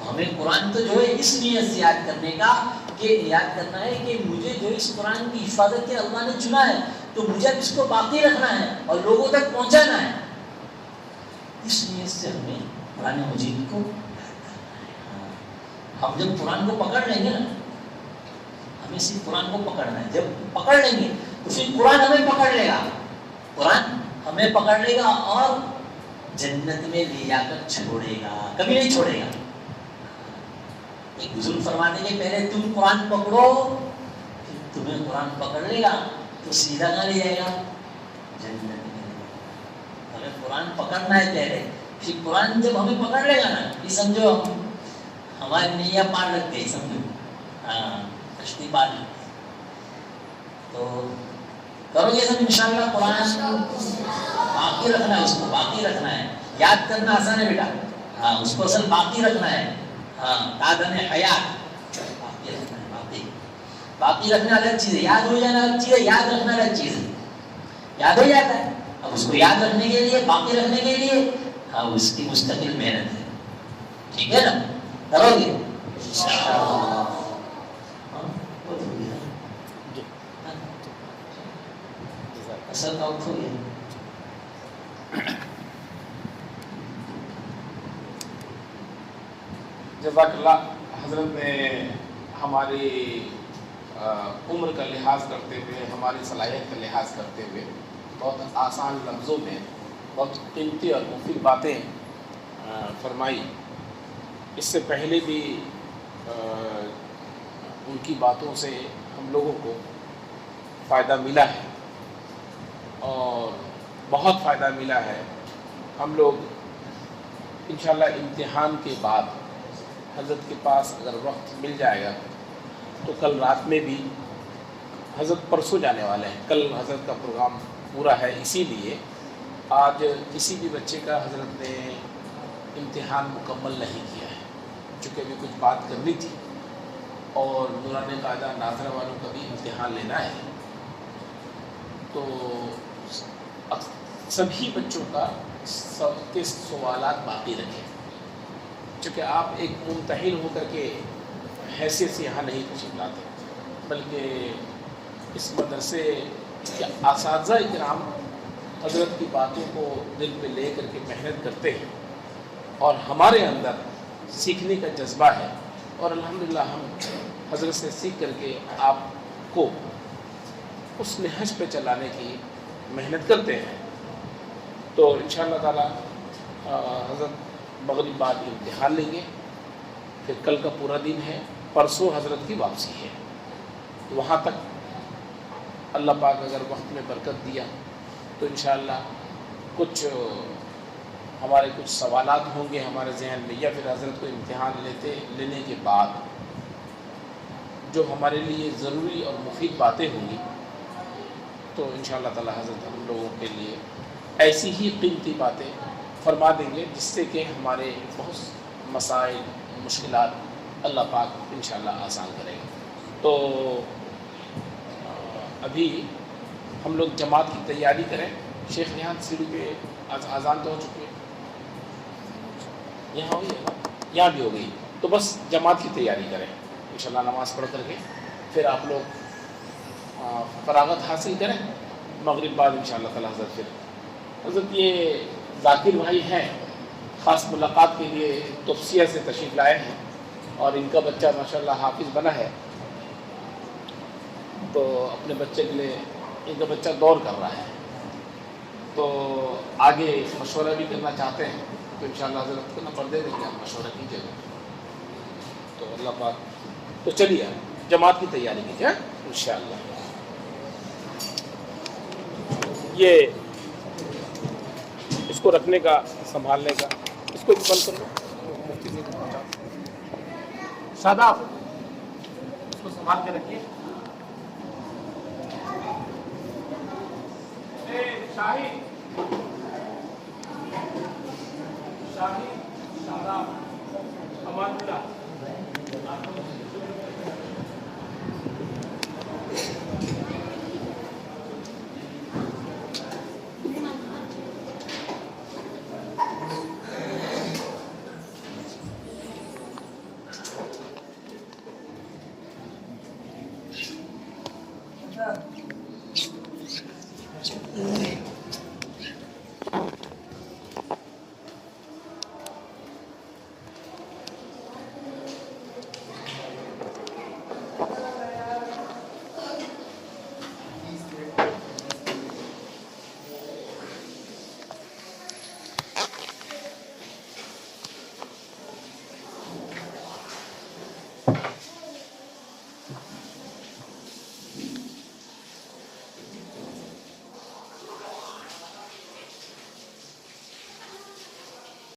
ہمیں قرآن تو جو ہے اس نیت سے یاد کرنے کا، کہ یاد کرنا ہے کہ مجھے جو اس قرآن کی حفاظت کے اللہ نے چنا ہے، تو مجھے اب اس کو باقی رکھنا ہے اور لوگوں تک پہنچانا ہے. اس نیت سے ہمیں قرآن مجید کو یاد کرنا ہے. ہم جب قرآن کو پکڑ لیں گے نا، ہمیں صرف قرآن کو پکڑنا ہے. جب پکڑ لیں گے تو پھر قرآن ہمیں پکڑ لے گا، قرآن ہمیں پکڑ لے گا اور جنت میں لے جا کر چھوڑے گا، کبھی نہیں چھوڑے گا. ایک بزرگ فرماتے کہ پہلے تم قرآن پکڑو، پھر تمہیں قرآن پکڑ لے گا تو سیدھا نہ لے جائے گا، جنت میں. ہمیں قرآن پکڑنا ہے پہلے، پھر قرآن جب ہمیں پکڑ لے گا نا، یہ سمجھو ہماری نیا پار لگ گئی، سمجھو کشتی پار لگ گئی. تو کرو گے سب انشاءاللہ. قرآن باقی رکھنا ہے، اس کو باقی رکھنا ہے. یاد کرنا آسان ہے بیٹا، اس کو اصل باقی رکھنا ہے. تادن حیات باقی رکھنا ہے، باقی. باقی رکھنا الگ چیز ہے، یاد ہو جانا الگ چیز ہے، یاد رکھنا الگ چیز ہے. یاد ہو جاتا ہے، اب اس کو یاد رکھنے کے لیے، باقی رکھنے کے لیے ہاں اس کی مستقل محنت ہے. ٹھیک ہے نا، کرو گے اصل کا اٹھو گے. جزاک اللہ. حضرت نے ہماری عمر کا لحاظ کرتے ہوئے، ہماری صلاحیت کا لحاظ کرتے ہوئے بہت آسان لفظوں میں بہت قیمتی اور مفید باتیں فرمائی. اس سے پہلے بھی ان کی باتوں سے ہم لوگوں کو فائدہ ملا ہے اور بہت فائدہ ملا ہے. ہم لوگ انشاءاللہ امتحان کے بعد حضرت کے پاس اگر وقت مل جائے گا تو کل رات میں بھی، حضرت پرسوں جانے والے ہیں، کل حضرت کا پروگرام پورا ہے، اسی لیے آج کسی بھی بچے کا حضرت نے امتحان مکمل نہیں کیا ہے، چونکہ ابھی کچھ بات کرنی تھی اور نورانی قاعدہ ناظرہ والوں کا بھی امتحان لینا ہے. تو سبھی بچوں کا سب کے سوالات باقی رکھیں، چونکہ آپ ایک ممتحن ہو کر کے حیثیت سے یہاں نہیں تشریف لاتے، بلکہ اس مدرسے کے اساتذہ اکرام حضرت کی باتوں کو دل پہ لے کر کے محنت کرتے ہیں اور ہمارے اندر سیکھنے کا جذبہ ہے اور الحمدللہ ہم حضرت سے سیکھ کر کے آپ کو اس نہج پہ چلانے کی محنت کرتے ہیں. تو انشاءاللہ تعالی حضرت مغرب بعد امتحان لیں گے، پھر کل کا پورا دن ہے، پرسوں حضرت کی واپسی ہے. وہاں تک اللہ پاک اگر وقت میں برکت دیا تو انشاءاللہ کچھ ہمارے کچھ سوالات ہوں گے ہمارے ذہن میں، یا پھر حضرت کو امتحان لینے کے بعد جو ہمارے لیے ضروری اور مفید باتیں ہوں گی تو انشاءاللہ تعالی حضرت ہم لوگوں کے لیے ایسی ہی قیمتی باتیں فرما دیں گے جس سے کہ ہمارے بہت مسائل، مشکلات اللہ پاک انشاءاللہ آسان کرے گا. تو ابھی ہم لوگ جماعت کی تیاری کریں. شیخ یہاں سیڑھی پہ اذان تو ہو چکی ہے، یہاں ہوئی ہے، یہاں بھی ہو گئی، تو بس جماعت کی تیاری کریں انشاءاللہ. نماز پڑھ کر کے پھر آپ لوگ فراغت حاصل کریں، مغرب بعد انشاءاللہ تعالی حضرت یہ ذاکر بھائی ہیں، خاص ملاقات کے لیے توفسیہ سے تشریف لائے ہیں اور ان کا بچہ ماشاءاللہ حافظ بنا ہے، تو اپنے بچے کے لیے ان کا بچہ دور کر رہا ہے، تو آگے مشورہ بھی کرنا چاہتے ہیں، تو انشاءاللہ حضرت کو نمبر دے دیں گے، آپ مشورہ کیجیے گا. تو اللہ پاک، تو چلیے جماعت کی تیاری کیجیے انشاءاللہ. یہ اس کو رکھنے کا، سنبھالنے کا، اس کو بھی بند کر لو. شاداب اس کو سنبھال کے رکھیے. شاہی شاداب امان اللہ.